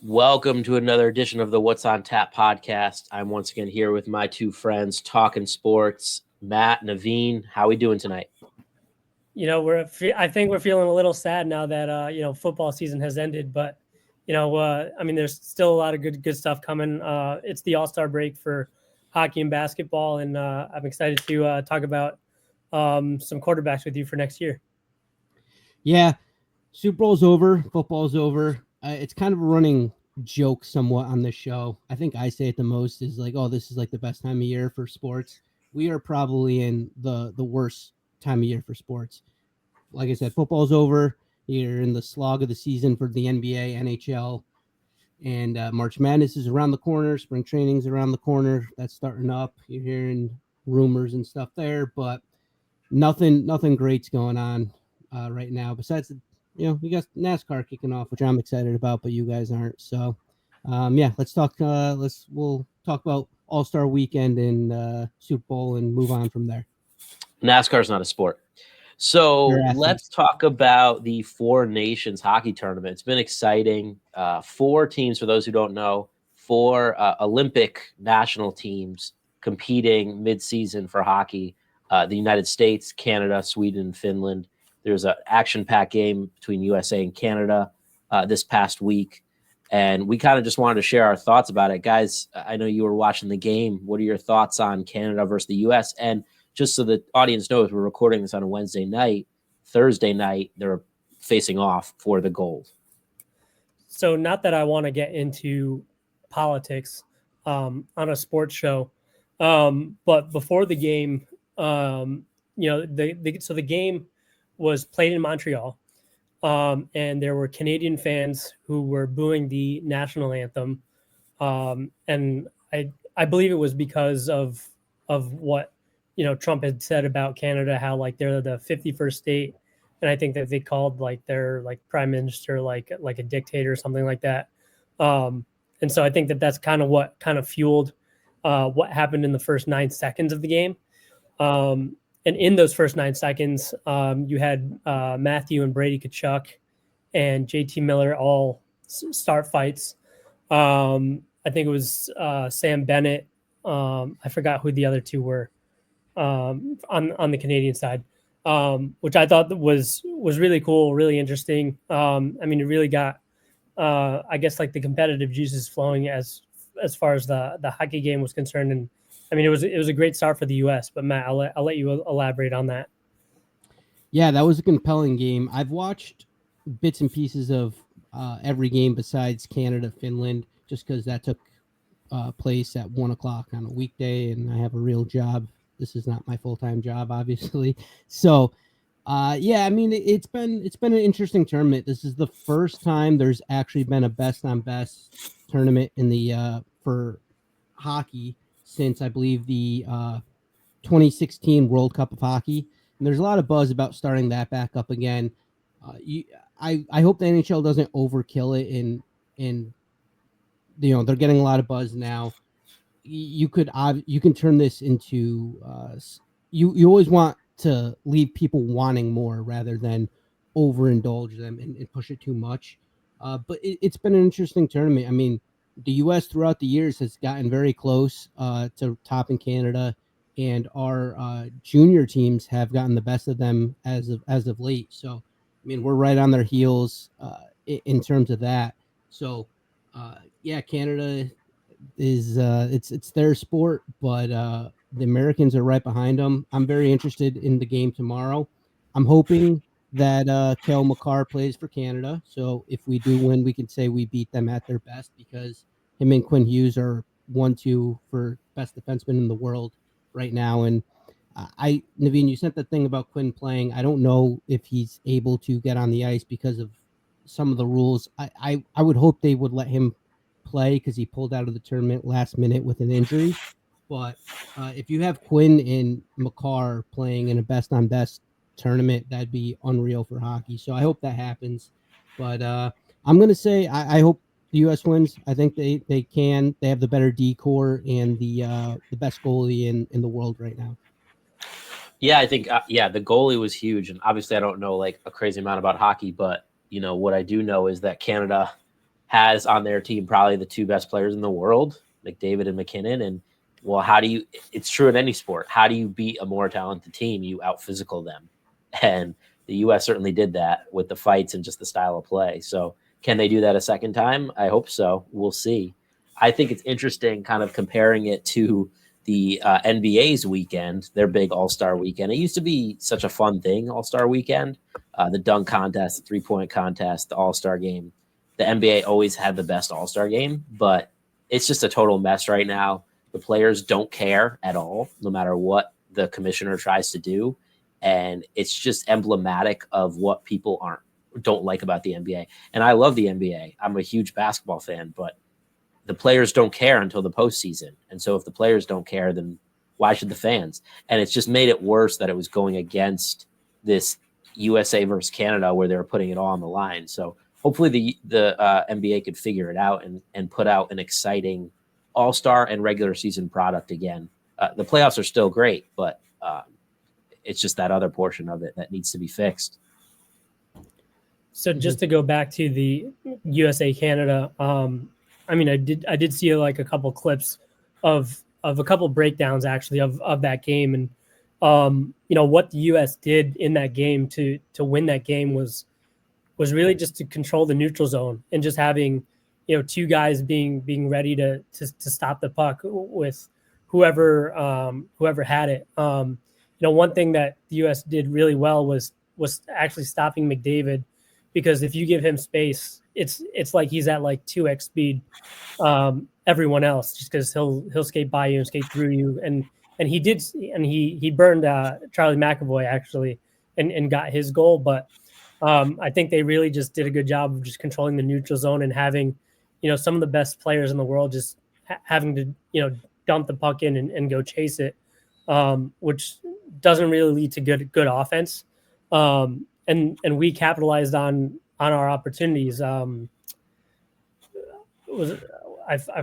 Welcome to another edition of the What's on Tap podcast. I'm once again here with my two friends talking sports, Matt, Naveen. How we doing tonight? I think we're feeling a little sad now that football season has ended, but there's still a lot of good stuff coming. It's the All-Star break for hockey and basketball, and I'm excited to talk about some quarterbacks with you for next year. Yeah, Super Bowl's over, football's over. It's kind of a running joke somewhat on this show. I think I say it the most is like, oh, this is like the best time of year for sports. We are probably in the worst time of year for sports. Like I said, football's over. You're in the slog of the season for the NBA, NHL, and March Madness is around the corner. Spring training's around the corner. That's starting up. You're hearing rumors and stuff there, but nothing great's going on right now. Besides, we got NASCAR kicking off, which I'm excited about, but you guys aren't. So, let's talk. We'll talk about All-Star Weekend and Super Bowl and move on from there. NASCAR is not a sport. So let's talk about the Four Nations hockey tournament. It's been exciting. Four teams, for those who don't know, four Olympic national teams competing mid-season for hockey. The United States, Canada, Sweden, Finland. There's an action-packed game between USA and Canada this past week. And we kind of just wanted to share our thoughts about it. Guys, I know you were watching the game. What are your thoughts on Canada versus the U.S.? And just so the audience knows, we're recording this on a Wednesday night. Thursday night, they're facing off for the gold. So not that I want to get into politics on a sports show, but before the game, the game was played in Montreal, and there were Canadian fans who were booing the national anthem, and I believe it was because of what Trump had said about Canada, how like they're the 51st state, and I think that they called like their like prime minister like a dictator or something like that. And so I think that that's kind of what kind of fueled what happened in the first 9 seconds of the game. And in those first 9 seconds, you had Matthew and Brady Tkachuk and JT Miller all start fights. I think it was Sam Bennett. I forgot who the other two were on the Canadian side, which I thought was really cool, really interesting. It really got, I guess, like the competitive juices flowing as far as the hockey game was concerned. And it was a great start for the U.S. But Matt, I'll let you elaborate on that. Yeah, that was a compelling game. I've watched bits and pieces of every game besides Canada, Finland, just because that took place at 1:00 on a weekday, and I have a real job. This is not my full-time job, obviously. So, it's been an interesting tournament. This is the first time there's actually been a best on best tournament in the for hockey since I believe the 2016 World Cup of Hockey. And there's a lot of buzz about starting that back up again. I hope the NHL doesn't overkill it, and they're getting a lot of buzz now. You can turn this into you always want to leave people wanting more rather than overindulge them and push it too much. But it's been an interesting tournament. The U.S. throughout the years has gotten very close to topping Canada, and our junior teams have gotten the best of them as of late. So, we're right on their heels in terms of that. So, Canada is it's their sport, but the Americans are right behind them. I'm very interested in the game tomorrow. I'm hoping that Cale Makar plays for Canada. So if we do win, we can say we beat them at their best, because him and Quinn Hughes are 1-2 for best defenseman in the world right now. And Naveen, you sent the thing about Quinn playing. I don't know if he's able to get on the ice because of some of the rules. I would hope they would let him play because he pulled out of the tournament last minute with an injury. But if you have Quinn and Makar playing in a best on best tournament, that'd be unreal for hockey. So I hope that happens. But I'm going to say I hope the U.S. wins. I think they can. They have the better D core and the best goalie in the world right now. Yeah, I think the goalie was huge, and obviously I don't know like a crazy amount about hockey, but what I do know is that Canada has on their team probably the two best players in the world, McDavid and McKinnon. And well, it's true in any sport. How do you beat a more talented team? You out physical them. And the U.S. certainly did that with the fights and just the style of play. So can they do that a second time? I hope so. We'll see. I think it's interesting kind of comparing it to the NBA's weekend, their big All-Star weekend. It used to be such a fun thing, All-Star weekend, the dunk contest, the three-point contest, the All-Star game. The NBA always had the best All-Star game, but it's just a total mess right now. The players don't care at all, no matter what the commissioner tries to do. And it's just emblematic of what people don't like about the NBA. And I love the NBA. I'm a huge basketball fan, but the players don't care until the postseason. And so if the players don't care, then why should the fans? And it's just made it worse that it was going against this USA versus Canada where they were putting it all on the line. So hopefully the NBA could figure it out and put out an exciting all-star and regular season product again. The playoffs are still great, but it's just that other portion of it that needs to be fixed. So just to go back to the USA Canada, I mean, I did see like a couple clips of a couple breakdowns actually of that game, and what the U.S. did in that game to win that game was really just to control the neutral zone and just having two guys being ready to stop the puck with whoever had it. One thing that the U.S. did really well was actually stopping McDavid, because if you give him space, it's like he's at like 2x speed. Everyone else, just because he'll skate by you and skate through you, and he burned Charlie McAvoy actually and got his goal. But I think they really just did a good job of just controlling the neutral zone and having some of the best players in the world just having to dump the puck in and go chase it, which doesn't really lead to good offense. And we capitalized on our opportunities. I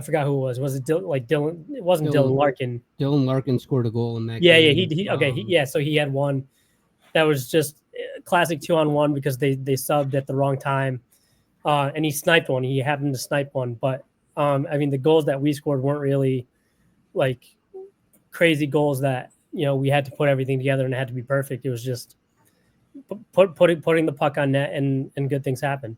forgot who it was. Was it Dylan? It wasn't Dylan Larkin. Dylan Larkin scored a goal in that game. He So he had one that was just classic 2-on-1 because they subbed at the wrong time, and he sniped one. He happened to snipe one, but I mean the goals that we scored weren't really like crazy goals that we had to put everything together and it had to be perfect. It was just putting the puck on net and good things happen.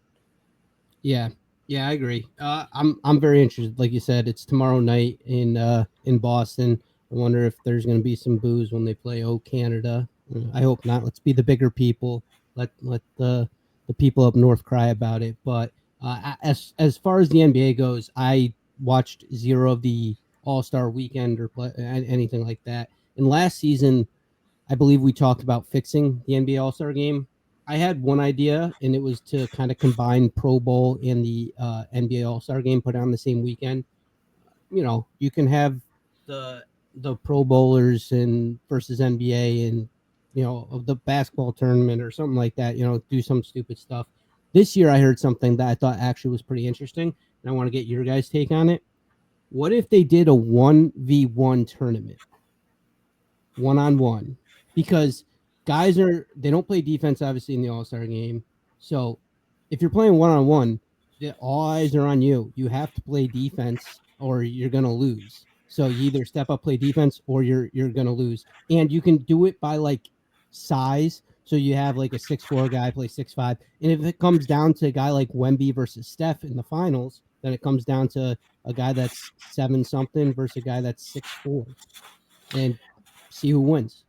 Yeah, I agree. I'm very interested. Like you said, it's tomorrow night in Boston. I wonder if there's going to be some boos when they play Canada. I hope not. Let's be the bigger people. Let the people up north cry about it. But as far as the NBA goes, I watched zero of the All-Star weekend or anything like that. And last season, I believe we talked about fixing the NBA All-Star game. I had one idea, and it was to kind of combine Pro Bowl and the NBA All-Star game, put on the same weekend. You can have the Pro Bowlers and versus NBA and of the basketball tournament or something like that. Do some stupid stuff. This year, I heard something that I thought actually was pretty interesting, and I want to get your guys' take on it. What if they did a 1v1 tournament, 1-on-1? Because guys they don't play defense obviously in the All-Star game. So if you're playing 1-on-1, all eyes are on you. You have to play defense or you're going to lose. So you either step up, play defense, or you're going to lose. And you can do it by like size. So you have like a 6'4" guy play 6'5". And if it comes down to a guy like Wemby versus Steph in the finals, then it comes down to a guy that's 7-something versus a guy that's 6'4", and see who wins.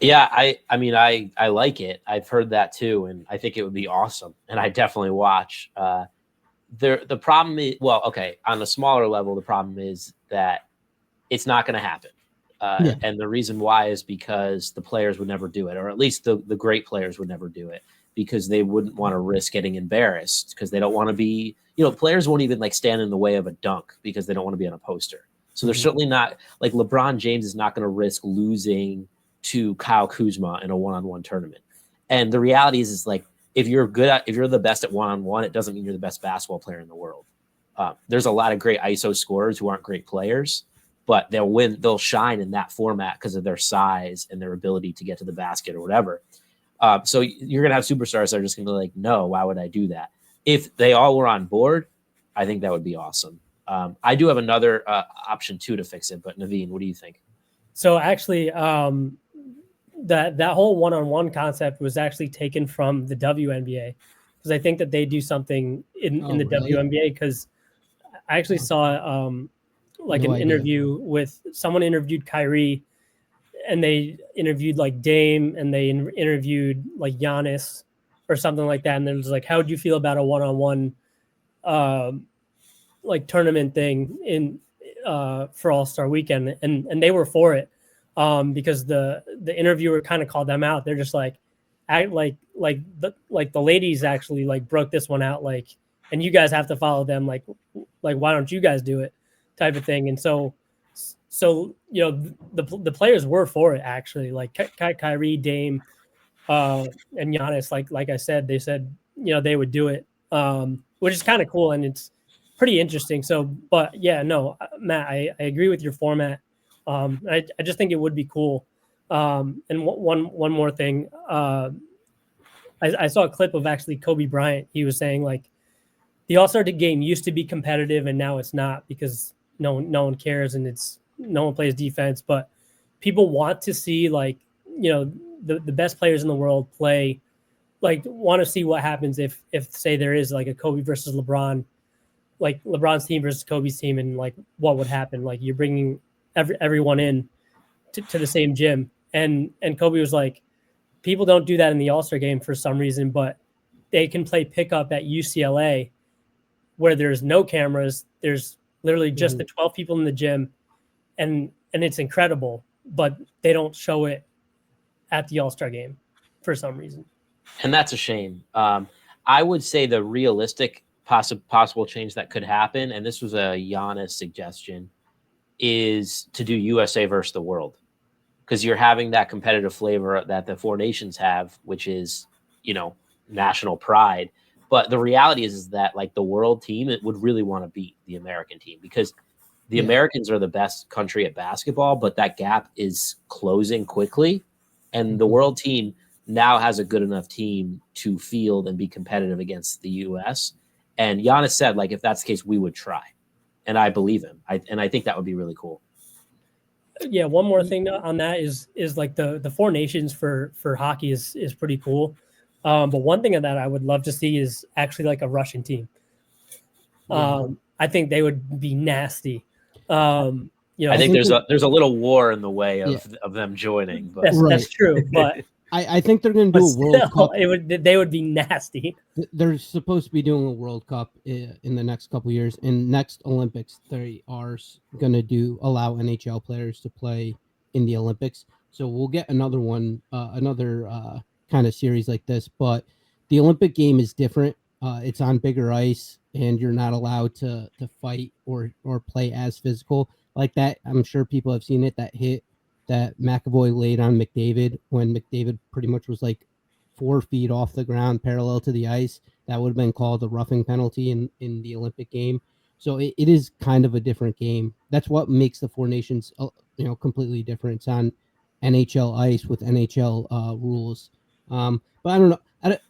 Yeah, I mean, I like it. I've heard that too, and I think it would be awesome, and I definitely watch. The problem is, well, okay, on a smaller level, the problem is that it's not going to happen. And the reason why is because the players would never do it, or at least the great players would never do it, because they wouldn't want to risk getting embarrassed, because they don't want to be, players won't even like stand in the way of a dunk because they don't want to be on a poster. So they're certainly not, like LeBron James is not going to risk losing to Kyle Kuzma in a 1-on-1 tournament. And the reality is like, if you're the best at 1-on-1, it doesn't mean you're the best basketball player in the world. There's a lot of great ISO scorers who aren't great players, but they'll shine in that format because of their size and their ability to get to the basket or whatever. So you're going to have superstars that are just going to be like, no, why would I do that? If they all were on board, I think that would be awesome. I do have another option too to fix it, but Naveen, what do you think? So actually, that whole one-on-one concept was actually taken from the WNBA, because I think that they do something in the really? WNBA, because I actually saw like No an idea. interview with someone interviewed Kyrie, and they interviewed like Dame, and they interviewed like Giannis or something like that, and it was like, how would you feel about a one-on-one like tournament thing in for All-Star Weekend, and they were for it, because the interviewer kind of called them out. They're just like, act like the ladies actually like broke this one out, like, and you guys have to follow them, like why don't you guys do it, type of thing. And so the players were for it actually, like Kyrie, Dame, and Giannis, like I said, they said they would do it, which is kind of cool, and it's pretty interesting. So, but yeah, no, Matt, I agree with your format. I just think it would be cool. And one more thing, I saw a clip of actually Kobe Bryant. He was saying like the All-Star game used to be competitive, and now it's not, because no one cares, and no one plays defense, but people want to see like the best players in the world play, like want to see what happens if say there is like a Kobe versus LeBron, like LeBron's team versus Kobe's team, and like what would happen. Like you're bringing everyone in to the same gym, and Kobe was like, people don't do that in the All-Star game for some reason, but they can play pickup at UCLA where there's no cameras. There's literally just the 12 people in the gym, and it's incredible, but they don't show it at the All-Star game for some reason. And that's a shame. I would say the realistic possible change that could happen, and this was a Giannis suggestion, is to do USA versus the world, because you're having that competitive flavor that the Four Nations have, which is national pride. But the reality is that like the world team, it would really want to beat the American team, because the Americans are the best country at basketball, but that gap is closing quickly, and the world team now has a good enough team to field and be competitive against the U.S. And Giannis said, like, if that's the case, we would try, and I believe him. I think that would be really cool. Yeah, one more thing on that is like the Four Nations for hockey is pretty cool. But one thing that I would love to see is actually like a Russian team. I think they would be nasty. I think there's a little war in the way of them joining. But that's true. But I think they're going to do a World Cup. They would be nasty. They're supposed to be doing a World Cup in the next couple of years. In next Olympics, they are going to allow NHL players to play in the Olympics. So we'll get another one, another kind of series like this. But the Olympic game is different. It's on bigger ice, and you're not allowed to fight or play as physical like that. I'm sure people have seen it. That hit that McAvoy laid on McDavid when McDavid pretty much was like 4 feet off the ground parallel to the ice, that would have been called a roughing penalty in the Olympic game. So it is kind of a different game. That's what makes the Four Nations completely different. It's on NHL ice with NHL rules. But I don't know.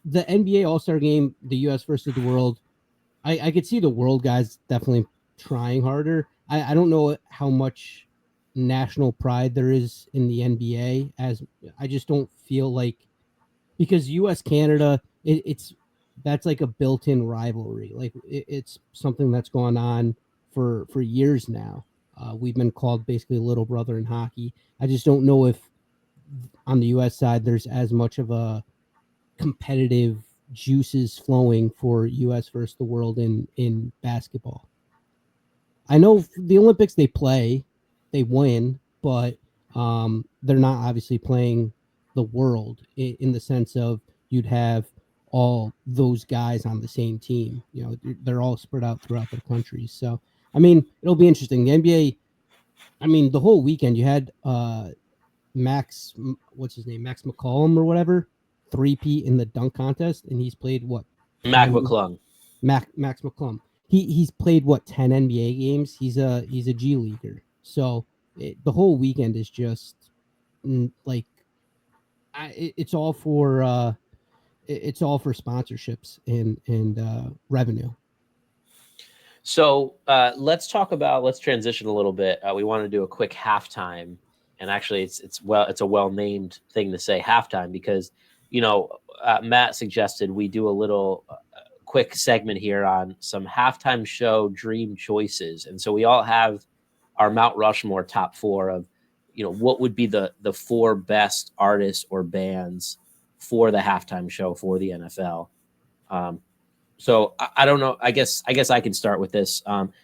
The NBA All-Star game, the US versus the world, I could see the world guys definitely trying harder. I don't know how much national pride there is in the NBA, as I just don't feel like, because US Canada, that's like a built-in rivalry. Like it's something that's gone on for years now. We've been called basically little brother in hockey. I just don't know if on the US side there's as much of a competitive juices flowing for US versus the world in basketball. I know the Olympics they win, but they're not obviously playing the world in the sense of you'd have all those guys on the same team. They're all spread out throughout their countries. So, I mean, it'll be interesting. The NBA, I mean, the whole weekend you had Max, what's his name, Max McCollum or whatever, three-peat in the dunk contest, and he's played what? Max McClung. Max McClung. He's played what, 10 NBA games. He's a G leaguer. So the whole weekend is just like it's all for sponsorships and revenue. So let's transition a little bit. We want to do a quick halftime, and actually, it's a well named thing to say halftime because Matt suggested we do a little quick segment here on some halftime show dream choices, and so we all have our Mount Rushmore top four of what would be the four best artists or bands for the halftime show for the NFL. So I don't know. I guess I can start with this.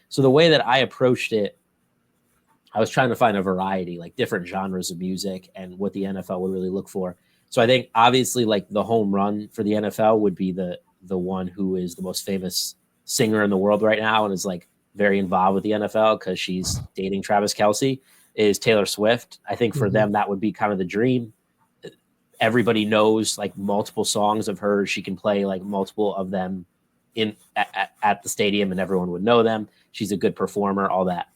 So the way that I approached it, I was trying to find a variety, like different genres of music and what the NFL would really look for. So I think obviously like the home run for the NFL would be the one who is the most famous singer in the world right now and is like very involved with the NFL because she's dating Travis Kelce, is Taylor Swift. I think for them that would be kind of the dream. Everybody knows like multiple songs of hers. She can play like multiple of them at the stadium and everyone would know them. She's a good performer, all that.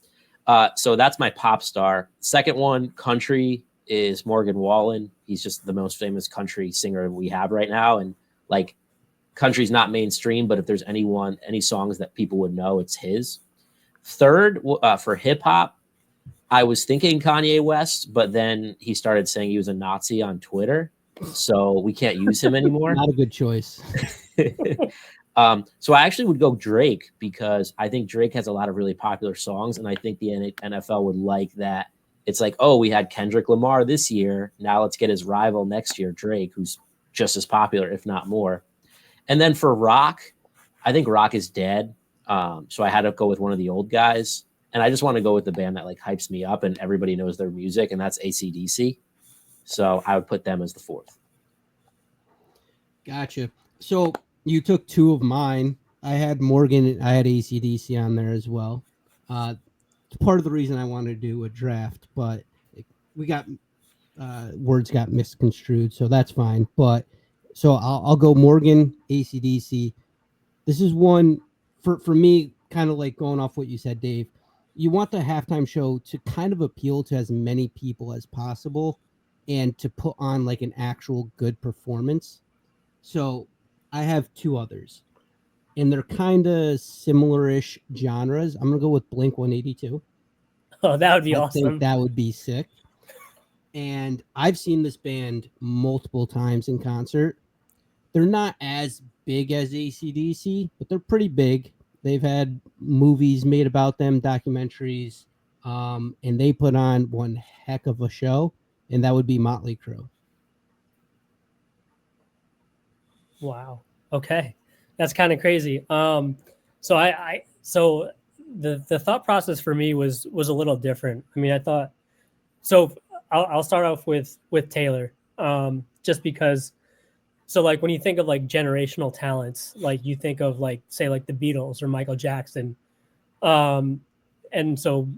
So that's my pop star. Second one, country, is Morgan Wallen. He's just the most famous country singer we have right now. And like country's not mainstream, but if there's any songs that people would know, it's his. Third, for hip hop, I was thinking Kanye West, but then he started saying he was a Nazi on Twitter. So we can't use him anymore. Not a good choice. So I actually would go Drake because I think Drake has a lot of really popular songs, and I think the NFL would like that. It's like, oh, we had Kendrick Lamar this year. Now let's get his rival next year, Drake, who's just as popular, if not more. And then for rock, I think rock is dead. So I had to go with one of the old guys. And I just want to go with the band that like hypes me up and everybody knows their music, and that's AC/DC. So I would put them as the fourth. Gotcha. So you took two of mine. I had Morgan. I had AC/DC on there as well. It's part of the reason I wanted to do a draft, but we got words got misconstrued, so that's fine. But so I'll go Morgan, AC/DC. This is one for me, kind of like going off what you said, Dave. You want the halftime show to kind of appeal to as many people as possible and to put on like an actual good performance. So I have two others, and they're kind of similar-ish genres. I'm going to go with Blink-182. Oh, that would be I awesome. think that would be sick. And I've seen this band multiple times in concert. They're not as big as AC/DC, but they're pretty big. They've had movies made about them, documentaries, and they put on one heck of a show, and that would be Motley Crue. Wow. Okay. That's kind of crazy. So the thought process for me was a little different. I mean, I thought, so I'll start off with Taylor, just because, so like when you think of like generational talents, like you think of like, say like the Beatles or Michael Jackson. And so,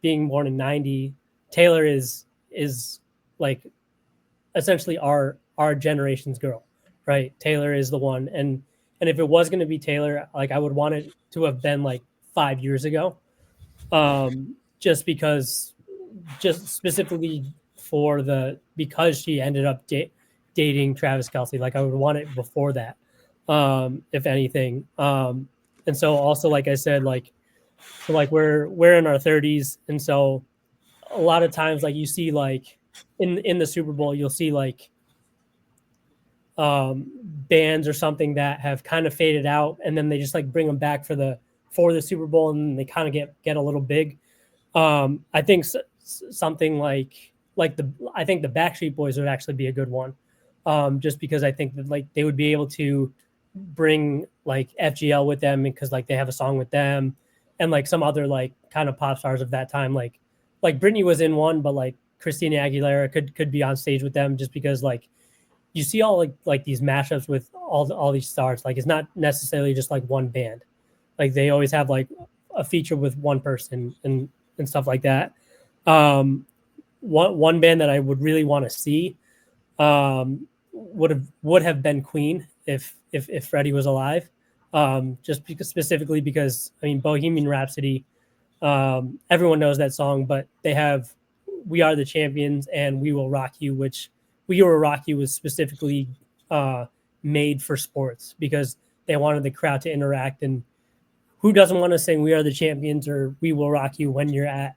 being born in 90, Taylor is like essentially our generation's girl, right? Taylor is the one. And if it was going to be Taylor, like I would want it to have been like 5 years ago. Just specifically because she ended up dating Travis Kelce. Like I would want it before that, if anything. And so also, like I said, so like we're in our 30s, and so a lot of times, like you see, like in the Super Bowl, you'll see like bands or something that have kind of faded out, and then they just like bring them back for the Super Bowl, and they kind of get a little big. I think something like I think the Backstreet Boys would actually be a good one, just because I think that like they would be able to bring like FGL with them because like they have a song with them, and like some other like kind of pop stars of that time, like Britney was in one, but like Christina Aguilera could be on stage with them, just because like you see all like these mashups with all these stars. Like it's not necessarily just like one band. Like they always have like a feature with one person and stuff like that. One band that I would really want to see would have been Queen if Freddie was alive. Just specifically because I mean Bohemian Rhapsody, everyone knows that song, but they have "We Are the Champions" and "We Will Rock You," which "We Will Rock You" was specifically made for sports because they wanted the crowd to interact, and who doesn't want to sing "We Are the Champions" or "We Will Rock You" when you're at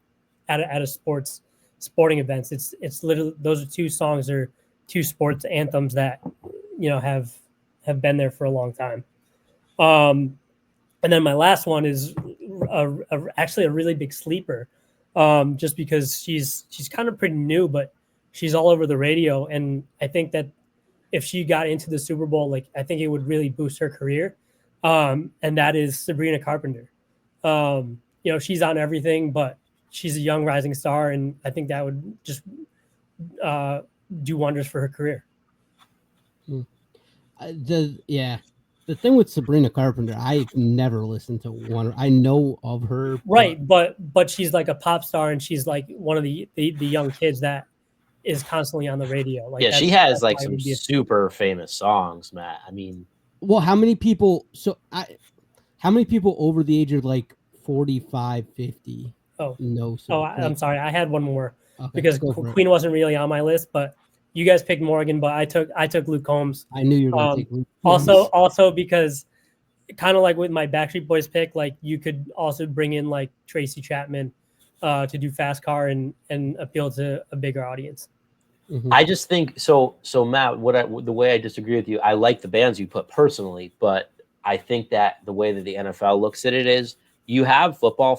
a sporting events? It's literally, those are two songs or two sports anthems that have been there for a long time. And then my last one is actually a really big sleeper, just because she's kind of pretty new, but she's all over the radio, and I think that if she got into the Super Bowl, like, I think it would really boost her career. And that is Sabrina Carpenter. She's on everything, but she's a young rising star, and I think that would just do wonders for her career. The thing with Sabrina Carpenter, I've never listened to one. I know of her, right? But she's like a pop star, and she's like one of the young kids that is constantly on the radio. Like, yeah, she has like some super famous songs, Matt. I mean, well, how many people? How many people over the age of like 45, 50? No. I'm sorry. I had one more, because Queen wasn't really on my list, but you guys picked Morgan, but I took Luke Combs. I knew you were going to take Luke Combs. Also because kind of like with my Backstreet Boys pick, like, you could also bring in like Tracy Chapman to do Fast Car and appeal to a bigger audience. Mm-hmm. I just think so. So Matt, the way I disagree with you, I like the bands you put personally, but I think that the way that the NFL looks at it is, you have football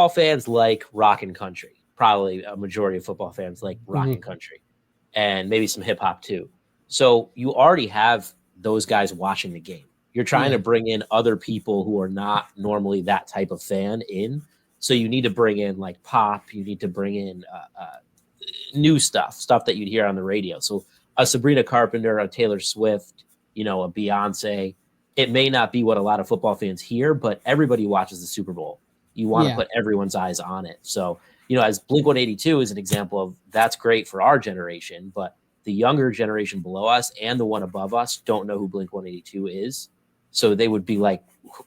fans like rock and country. Probably a majority of football fans like rock and country, and maybe some hip hop too. So you already have those guys watching the game. You're trying to bring in other people who are not normally that type of fan in. So you need to bring in like pop. You need to bring in new stuff that you'd hear on the radio. So a Sabrina Carpenter, a Taylor Swift, a Beyonce. It may not be what a lot of football fans hear, but everybody watches the Super Bowl. You want to put everyone's eyes on it. So, as Blink-182 is an example of, that's great for our generation, but the younger generation below us and the one above us don't know who Blink-182 is. So they would be like,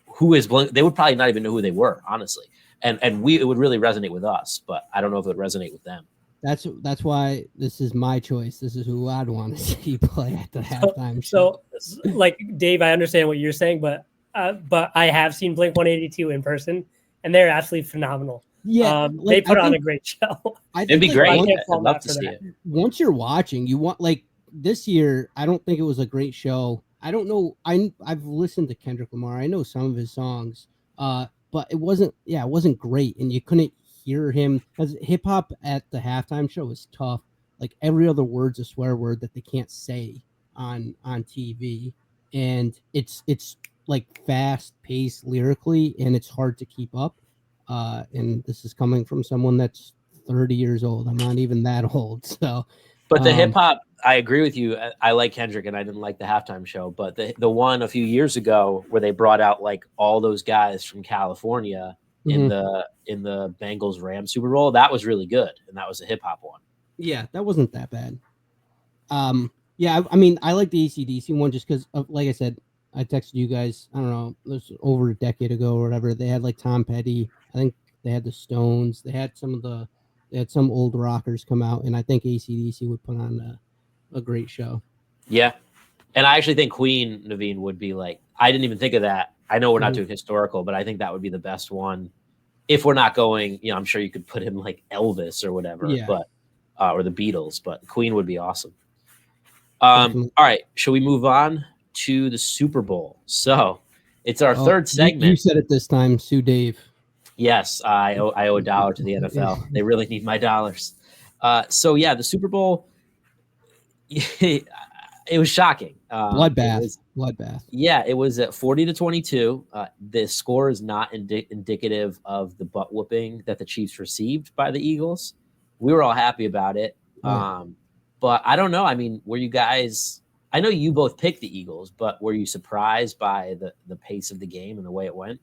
who is Blink? They would probably not even know who they were, honestly. And it would really resonate with us, but I don't know if it would resonate with them. That's why this is my choice. This is who I'd want to see play at the halftime show. So, like, Dave, I understand what you're saying, but I have seen Blink-182 in person, and they're absolutely phenomenal. Yeah, they put on a great show. It'd be great. I'd love to see it. Once you're watching, you want, like, this year, I don't think it was a great show. I don't know. I've listened to Kendrick Lamar. I know some of his songs, but it wasn't great, and you couldn't hear him, because hip hop at the halftime show is tough. Like, every other word's a swear word that they can't say on TV, and it's like fast paced lyrically, and it's hard to keep up. And this is coming from someone that's 30 years old. I'm not even that old. So, but the hip hop, I agree with you. I like Kendrick, and I didn't like the halftime show, but the one a few years ago where they brought out like all those guys from California in the Bengals Rams Super Bowl, that was really good, and that was a hip hop one. Yeah, that wasn't that bad. Yeah, I mean, I like the AC/DC one just because, like I said, I texted you guys, I don't know, it was over a decade ago or whatever. They had like Tom Petty. I think they had the Stones. They had some old rockers come out, and I think AC/DC would put on a great show. Yeah. And I actually think Queen, Naveen, would be like, I didn't even think of that. I know we're not doing historical, but I think that would be the best one. If we're not going, I'm sure you could put in like Elvis or whatever, but or the Beatles, but Queen would be awesome. All right. Shall we move on to the Super Bowl? So it's our third segment. You said it this time, Sue Dave. Yes, I owe $1 to the NFL. They really need my dollars. So yeah, the Super Bowl, it was shocking. Bloodbath. Yeah, it was at 40-22. The score is not indicative of the butt whooping that the Chiefs received by the Eagles. We were all happy about it. But I don't know. I mean, were you guys? I know you both picked the Eagles, but were you surprised by the pace of the game and the way it went?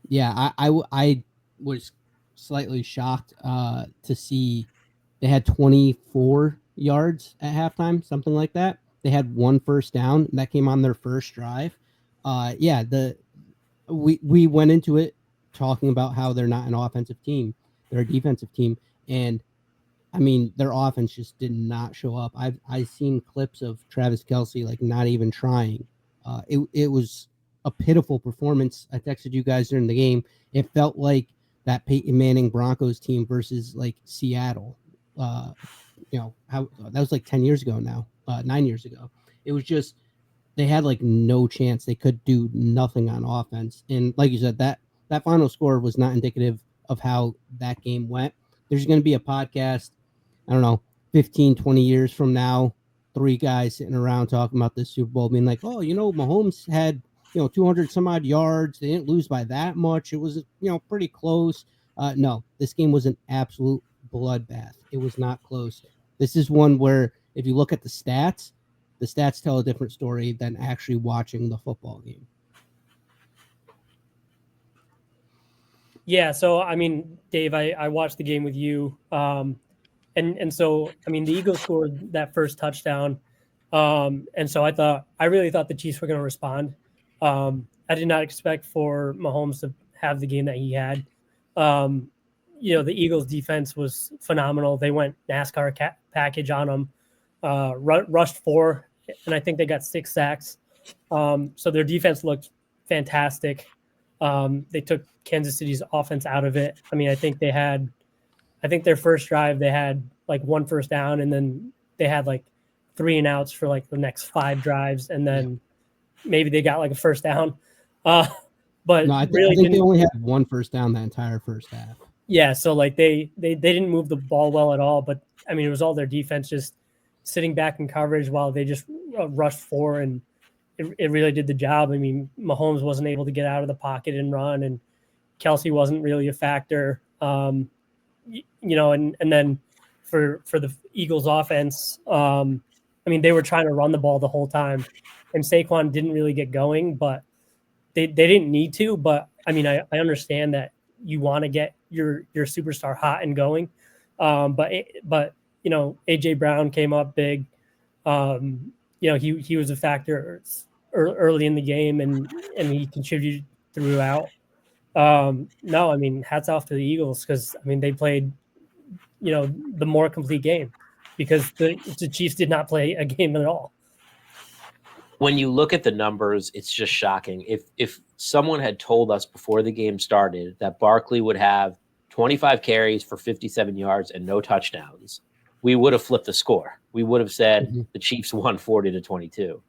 Yeah, I was slightly shocked to see they had 24 yards at halftime, something like that. They had one first down that came on their first drive. We went into it talking about how they're not an offensive team, they're a defensive team, and I mean, their offense just did not show up. I've seen clips of Travis Kelce like not even trying. It was a pitiful performance. I texted you guys during the game. It felt like that Peyton Manning Broncos team versus like Seattle. How that was like 10 years ago now, 9 years ago. It was just they had like no chance. They could do nothing on offense. And like you said, that final score was not indicative of how that game went. There's going to be a podcast, I don't know, 15, 20 years from now, three guys sitting around talking about this Super Bowl, being like, oh, Mahomes had, 200 some odd yards. They didn't lose by that much. It was, pretty close. No, this game was an absolute bloodbath. It was not close. This is one where if you look at the stats tell a different story than actually watching the football game. Yeah. So, I mean, Dave, I watched the game with you. And so, I mean, the Eagles scored that first touchdown. And so I really thought the Chiefs were going to respond. I did not expect for Mahomes to have the game that he had. The Eagles defense was phenomenal. They went NASCAR package on them, rushed 4, and I think they got 6 sacks. So their defense looked fantastic. They took Kansas City's offense out of it. I mean, I think their first drive, they had like 1 first down, and then they had like 3 and outs for like the next 5 drives. And then maybe they got like a first down. But no, I think they only had 1 first down that entire first half. Yeah. So like they didn't move the ball well at all, but I mean, it was all their defense just sitting back in coverage while they just rushed 4, and it really did the job. I mean, Mahomes wasn't able to get out of the pocket and run, and Kelsey wasn't really a factor. And then for the Eagles offense, I mean, they were trying to run the ball the whole time, and Saquon didn't really get going, but they didn't need to. But I mean, I understand that you want to get your superstar hot and going. But AJ Brown came up big. He was a factor early in the game, and he contributed throughout. No, I mean, hats off to the Eagles, because I mean, they played, the more complete game, because the Chiefs did not play a game at all. When you look at the numbers, it's just shocking. If someone had told us before the game started that Barkley would have 25 carries for 57 yards and no touchdowns, we would have flipped the score. We would have said the Chiefs won 40-22.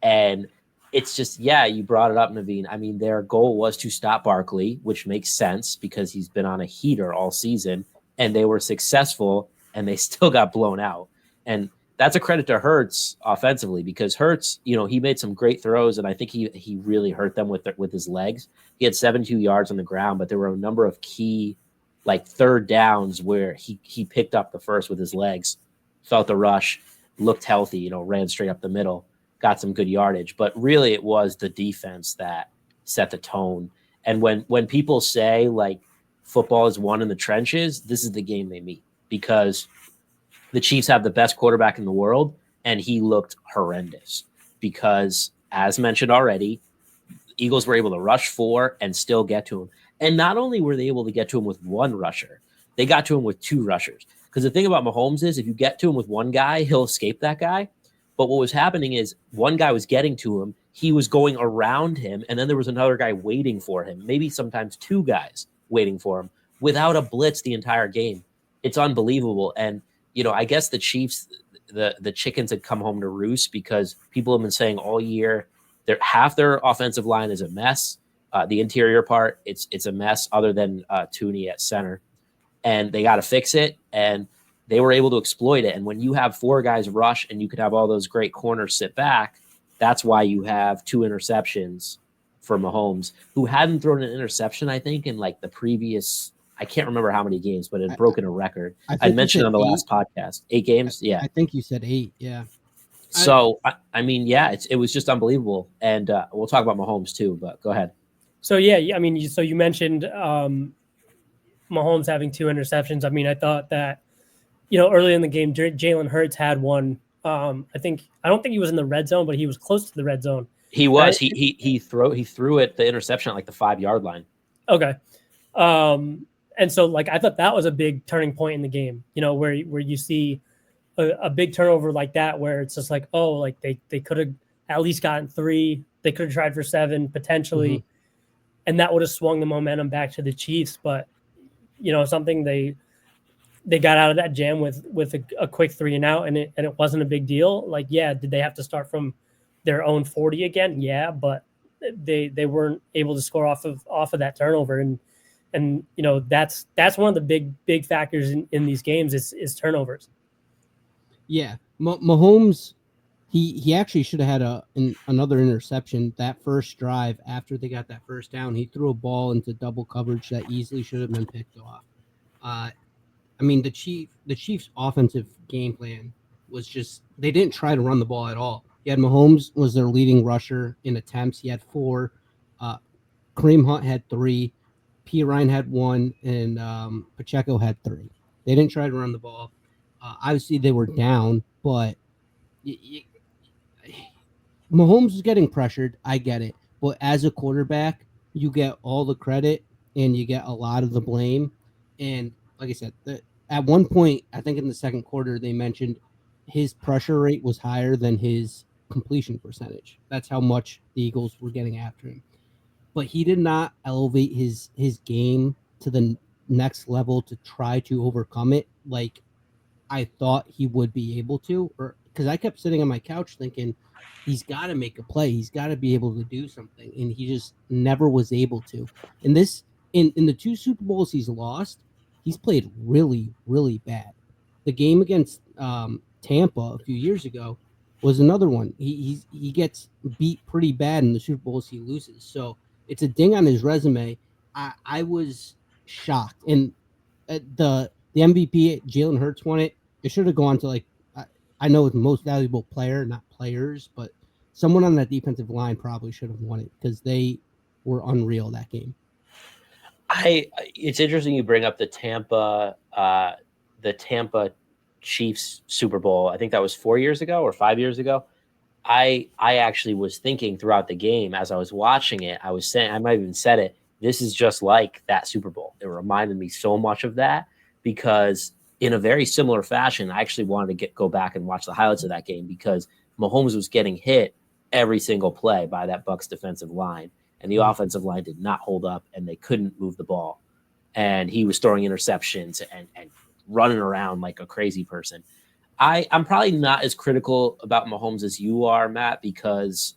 And it's just, you brought it up, Naveen. I mean, their goal was to stop Barkley, which makes sense because he's been on a heater all season, and they were successful, and they still got blown out. And that's a credit to Hurts offensively, because Hurts, he made some great throws, and I think he really hurt them with his legs. He had 72 yards on the ground, but there were a number of key, like, third downs where he picked up the first with his legs, felt the rush, looked healthy, ran straight up the middle, got some good yardage. But really, it was the defense that set the tone. And when people say, like, football is won in the trenches, this is the game they meet, because the Chiefs have the best quarterback in the world, and he looked horrendous because, as mentioned already, Eagles were able to rush 4 and still get to him. And not only were they able to get to him with 1 rusher, they got to him with 2 rushers. Because the thing about Mahomes is, if you get to him with 1 guy, he'll escape that guy. But what was happening is 1 guy was getting to him, he was going around him, and then there was another guy waiting for him, maybe sometimes 2 guys waiting for him, without a blitz the entire game. It's unbelievable. And I guess the Chiefs, the chickens had come home to roost, because people have been saying all year half their offensive line is a mess. The interior part, it's a mess, other than Tooney at center, and they got to fix it. And they were able to exploit it. And when you have 4 guys rush, and you could have all those great corners sit back, that's why you have 2 interceptions for Mahomes, who hadn't thrown an interception, I think, in like the previous, I can't remember how many games, but it had broken a record. I mentioned on the last podcast, 8 games. Yeah. I think you said 8. Yeah. So, I mean, it was just unbelievable. And we'll talk about Mahomes too, but go ahead. So, I mean, you mentioned Mahomes having 2 interceptions. I mean, I thought that, early in the game, Jalen Hurts had one. I don't think he was in the red zone, but he was close to the red zone. He was. He threw it, the interception, at like the 5-yard line. Okay. And so, like, I thought that was a big turning point in the game, where you see a big turnover like that, where it's just like, oh, like they could have at least gotten 3. They could have tried for 7 potentially, and that would have swung the momentum back to the Chiefs. But something they got out of that jam with a quick 3 and out, and it wasn't a big deal. Like, yeah, did they have to start from their own 40 again? Yeah, but they weren't able to score off of that turnover, and that's one of the big factors in these games is turnovers. Yeah, Mahomes, he actually should have had another interception that first drive after they got that first down. He threw a ball into double coverage that easily should have been picked off. I mean, the Chiefs' offensive game plan was just they didn't try to run the ball at all. You had Mahomes was their leading rusher in attempts. He had 4. Kareem Hunt had 3. P. Ryan had 1, and Pacheco had 3. They didn't try to run the ball. Obviously, they were down, but Mahomes was getting pressured. I get it, but as a quarterback, you get all the credit and you get a lot of the blame. And like I said, at one point, I think in the second quarter, they mentioned his pressure rate was higher than his completion percentage. That's how much the Eagles were getting after him. But he did not elevate his game to the next level to try to overcome it like I thought he would be able to, or because I kept sitting on my couch thinking he's got to make a play, he's got to be able to do something, and he just never was able to. And this in the 2 Super Bowls he's lost, he's played really, really bad. The game against Tampa a few years ago was another one. He gets beat pretty bad in the Super Bowls he loses. So it's a ding on his resume. I was shocked, and the MVP, Jalen Hurts won it. It should have gone to I know it's most valuable player, not players, but someone on that defensive line probably should have won it because they were unreal that game. It's interesting you bring up the Tampa Chiefs Super Bowl. I think that was 4 years ago or 5 years ago. I actually was thinking throughout the game as I was watching it, I was saying, I might have even said it, this is just like that Super Bowl. It reminded me so much of that because in a very similar fashion, I actually wanted to go back and watch the highlights of that game because Mahomes was getting hit every single play by that Bucs defensive line, and the offensive line did not hold up, and they couldn't move the ball. And he was throwing interceptions and running around like a crazy person. I'm probably not as critical about Mahomes as you are, Matt, because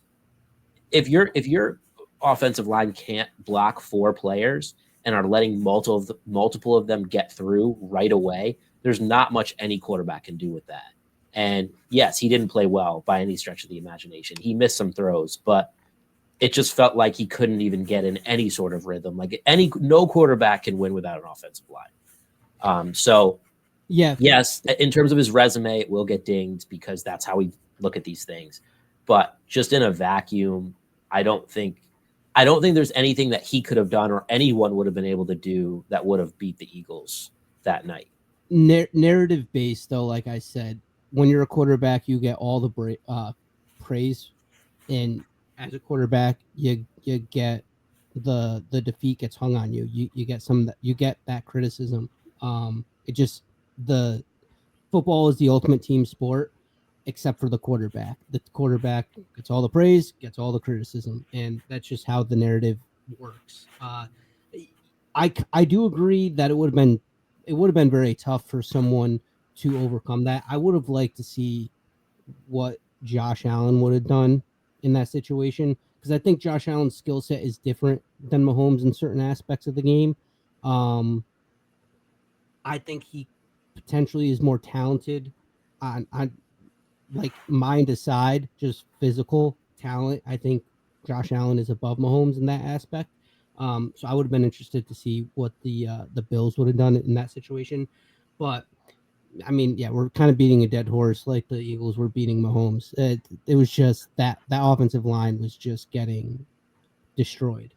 if your offensive line can't block 4 players and are letting multiple of them get through right away, there's not much any quarterback can do with that. And yes, he didn't play well by any stretch of the imagination. He missed some throws, but it just felt like he couldn't even get in any sort of rhythm. Like no quarterback can win without an offensive line. So yeah, yes, in terms of his resume, it will get dinged because that's how we look at these things. But just in a vacuum, I don't think there's anything that he could have done or anyone would have been able to do that would have beat the Eagles that night. Narrative based, though, like I said, when you're a quarterback, you get all the praise, and as a quarterback, you get the defeat gets hung on you. You get that criticism. It just the football is the ultimate team sport, except for the quarterback. The quarterback gets all the praise, gets all the criticism, and that's just how the narrative works. I do agree that it would have been very tough for someone to overcome that. I would have liked to see what Josh Allen would have done in that situation because I think Josh Allen's skill set is different than Mahomes in certain aspects of the game. I think he potentially is more talented on like mind aside, just physical talent. I think Josh Allen is above Mahomes in that aspect. So I would have been interested to see what the Bills would have done in that situation. But I mean, yeah, we're kind of beating a dead horse like the Eagles were beating Mahomes. It was just that offensive line was just getting destroyed.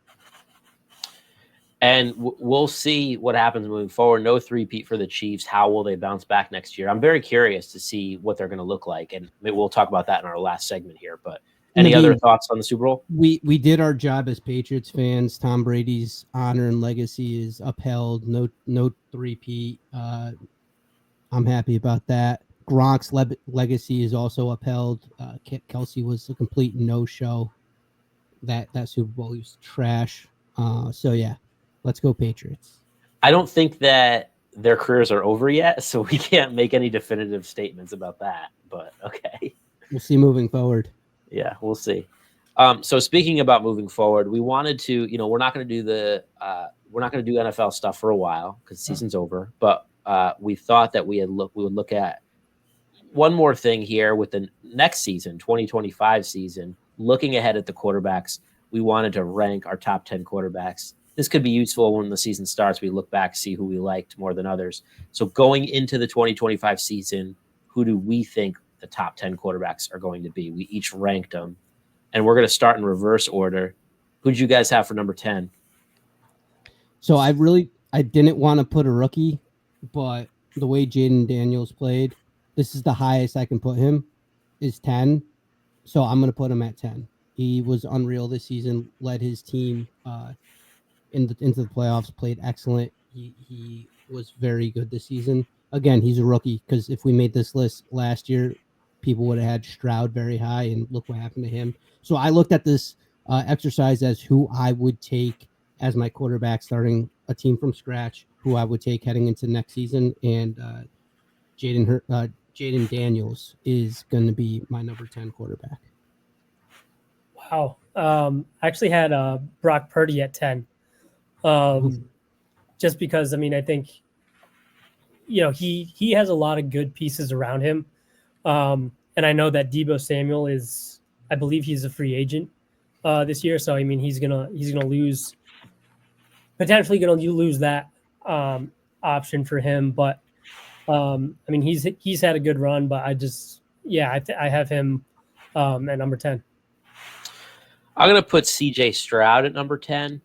And we'll see what happens moving forward. No 3-peat for the Chiefs. How will they bounce back next year? I'm very curious to see what they're going to look like. And maybe we'll talk about that in our last segment here. But any other thoughts on the Super Bowl? We did our job as Patriots fans. Tom Brady's honor and legacy is upheld. No 3-peat. I'm happy about that. Gronk's legacy is also upheld. Kelsey was a complete no-show. that Super Bowl. He was trash. So yeah, let's go Patriots. I don't think that their careers are over yet, so we can't make any definitive statements about that. But okay. We'll see moving forward. Yeah, we'll see. So speaking about moving forward, we wanted to, we're not going to do NFL stuff for a while because the season's over. But we thought that we would look at one more thing here with the next season, 2025 season, looking ahead at the quarterbacks. We wanted to rank our top 10 quarterbacks. This could be useful when the season starts. We look back, see who we liked more than others. So going into the 2025 season, who do we think the top 10 quarterbacks are going to be? We each ranked them, and we're going to start in reverse order. Who'd you guys have for number 10? So I didn't want to put a rookie, but the way Jaden Daniels played, this is the highest I can put him, is 10. So I'm going to put him at 10. He was unreal this season, led his team into the playoffs, played excellent. He was very good this season. Again, he's a rookie because if we made this list last year, people would have had Stroud very high, and look what happened to him. So I looked at this exercise as who I would take as my quarterback starting a team from scratch, who I would take heading into next season, and Jaden Daniels is going to be my number 10 quarterback. Wow. I actually had Brock Purdy at 10. Just because, I think, he has a lot of good pieces around him. And I know that Deebo Samuel I believe he's a free agent this year. So, he's going to potentially going to lose that option for him. But, he's had a good run, but I have him at number 10. I'm going to put CJ Stroud at number 10.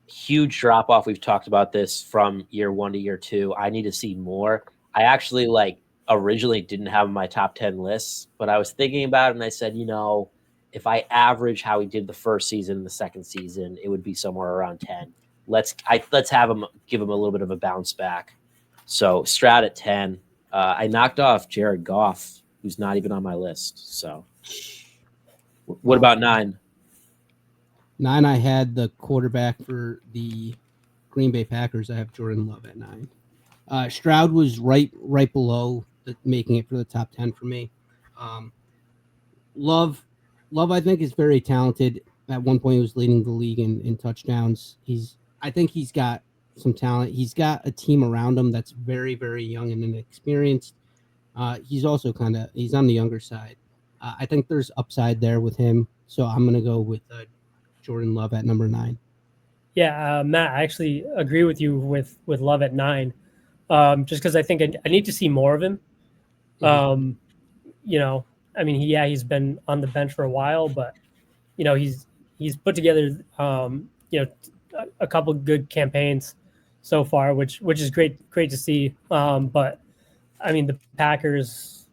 Huge drop off. We've talked about this from year 1 to year 2. I need to see more. I actually originally didn't have my top 10 lists, but I was thinking about it and I said, if I average how he did the first season and the second season, it would be somewhere around 10. Let's have him, give him a little bit of a bounce back. So Stroud at 10. I knocked off Jared Goff, who's not even on my list. So what about 9? 9, I had the quarterback for the Green Bay Packers. I have Jordan Love at 9. Stroud was right below making it for the top 10 for me. Love, I think, is very talented. At one point, he was leading the league in touchdowns. I think he's got some talent. He's got a team around him that's very, very young and inexperienced. He's also he's on the younger side. I think there's upside there with him. So I'm going to go with Jordan Love at number 9. Yeah, Matt, I actually agree with you with Love at 9. Just because I think I need to see more of him. He's been on the bench for a while, but he's put together a couple good campaigns so far, which is great to see. But the Packers,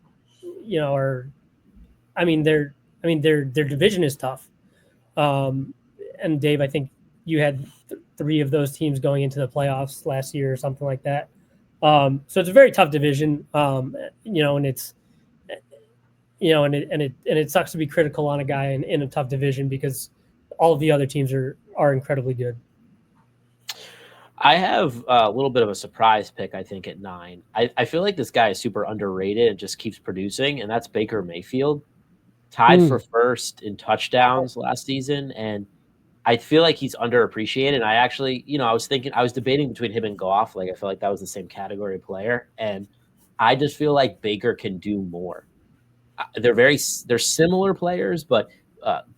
their division is tough. And Dave, I think you had 3 of those teams going into the playoffs last year or something like that. So it's a very tough division, and it's, and it sucks to be critical on a guy in a tough division because all of the other teams are incredibly good. I have a little bit of a surprise pick, I think, at 9. I feel like this guy is super underrated and just keeps producing, and that's Baker Mayfield. Tied for first in touchdowns last season, and I feel like he's underappreciated. And I actually, I was debating between him and Goff. I feel like that was the same category player, and I just feel like Baker can do more. They're similar players, but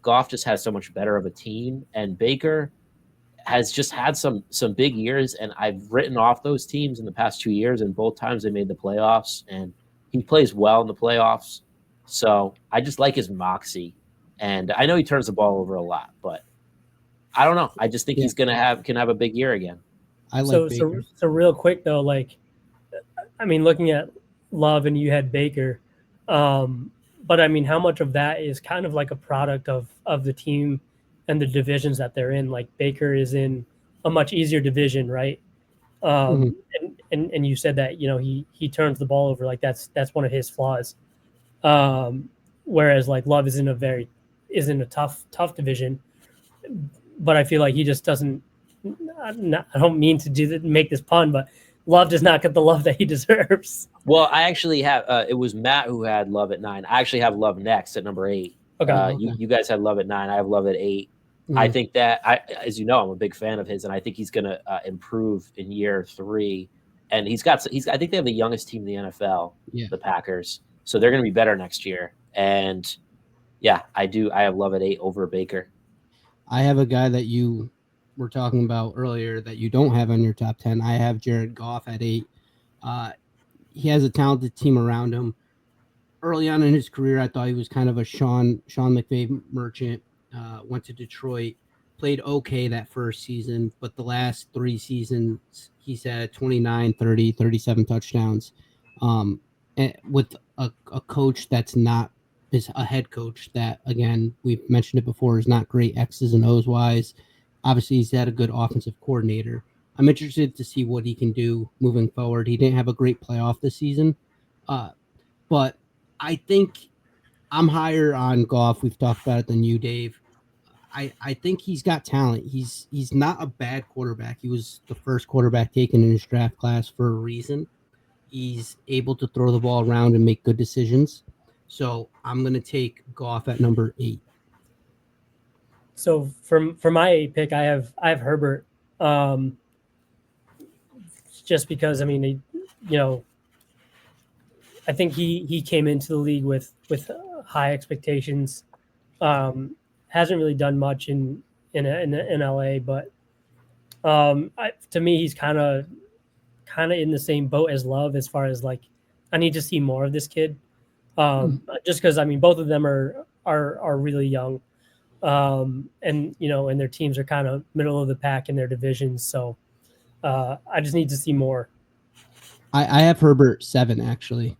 Goff just has so much better of a team, and Baker has just had some big years. And I've written off those teams in the past 2 years, and both times they made the playoffs, and he plays well in the playoffs. So I just like his moxie, and I know he turns the ball over a lot, but I don't know. I just think he's can have a big year again. I like Baker. So real quick though, looking at Love and you had Baker, but how much of that is kind of like a product of the team and the divisions that they're in? Like Baker is in a much easier division, right? And you said that he turns the ball over, that's one of his flaws. Whereas Love is in a tough division. but I feel like he just doesn't. I don't mean to make this pun, but Love does not get the love that he deserves. Well, I actually have. It was Matt who had Love at 9. I actually have Love next at number 8. Okay. You guys had Love at 9. I have Love at 8. Mm. I think that as you know, I'm a big fan of his, and I think he's going to improve in year 3. And I think they have the youngest team in the NFL, the Packers, so they're going to be better next year. And yeah, I have Love at 8 over Baker. I have a guy that you were talking about earlier that you don't have on your top 10. I have Jared Goff at 8. He has a talented team around him. Early on in his career, I thought he was kind of a Sean McVay merchant. Went to Detroit, played okay that first season, but the last 3 seasons, he's had 29, 30, 37 touchdowns. And with a coach that's not is a head coach that, again, we've mentioned it before, is not great X's and O's wise. Obviously, he's had a good offensive coordinator. I'm interested to see what he can do moving forward. He didn't have a great playoff this season, but I think I'm higher on Goff. We've talked about it than you, Dave. I think he's got talent. He's not a bad quarterback. He was the first quarterback taken in his draft class for a reason. He's able to throw the ball around and make good decisions. So I'm going to take Goff at number 8. So for my 8 pick, I have Herbert. Just because, I mean, I think he came into the league with high expectations. Hasn't really done much in LA, but to me, he's kind of in the same boat as Love as far as like I need to see more of this kid. Just because I mean both of them are really young, and and their teams are kind of middle of the pack in their divisions. So I just need to see more. I have Herbert 7 actually.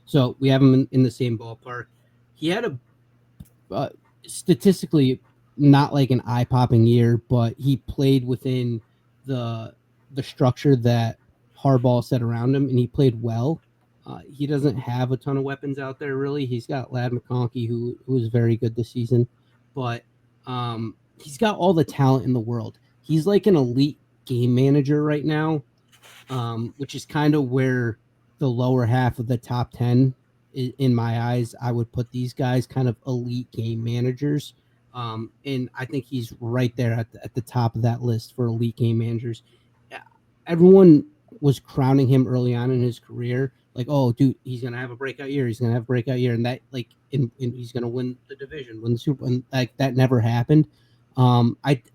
So we have him in the same ballpark. He had a statistically not like an eye-popping year, but he played within the structure that Harbaugh set around him, and he played well. He doesn't have a ton of weapons out there, really. He's got Ladd McConkey, who was very good this season, but he's got all the talent in the world. He's like an elite game manager right now, which is kind of where the lower half of the top 10, in my eyes, I would put these guys kind of elite game managers. And I think he's right there at the top of that list for elite game managers. Everyone was crowning him early on in his career, like, oh, dude, he's gonna have a breakout year. He's gonna have a breakout year, and that like, he's gonna win the division, win the Super. And like that never happened.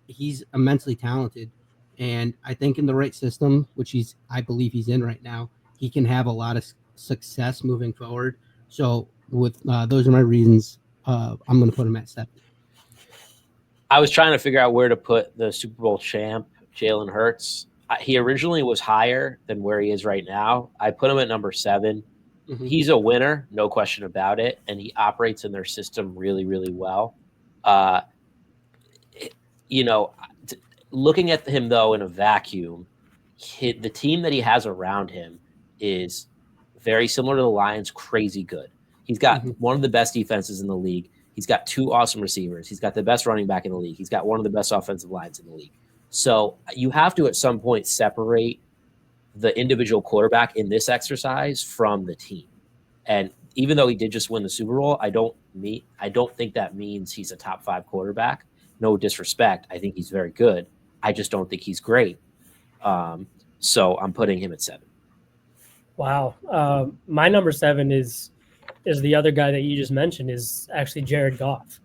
He's immensely talented, and I think in the right system, which I believe he's in right now, he can have a lot of success moving forward. So with those are my reasons. I'm going to put him at 7. I was trying to figure out where to put the Super Bowl champ, Jalen Hurts. He originally was higher than where he is right now. I put him at number 7. Mm-hmm. He's a winner, no question about it, and he operates in their system really, really well. Looking at him, though, in a vacuum, the team that he has around him is very similar to the Lions, crazy good. He's got one of the best defenses in the league. He's got 2 awesome receivers. He's got the best running back in the league. He's got one of the best offensive lines in the league. So you have to, at some point, separate the individual quarterback in this exercise from the team. And even though he did just win the Super Bowl, I don't think that means he's a top 5 quarterback. No disrespect. I think he's very good. I just don't think he's great. So I'm putting him at 7. Wow. My number 7 is the other guy that you just mentioned, is actually Jared Goff.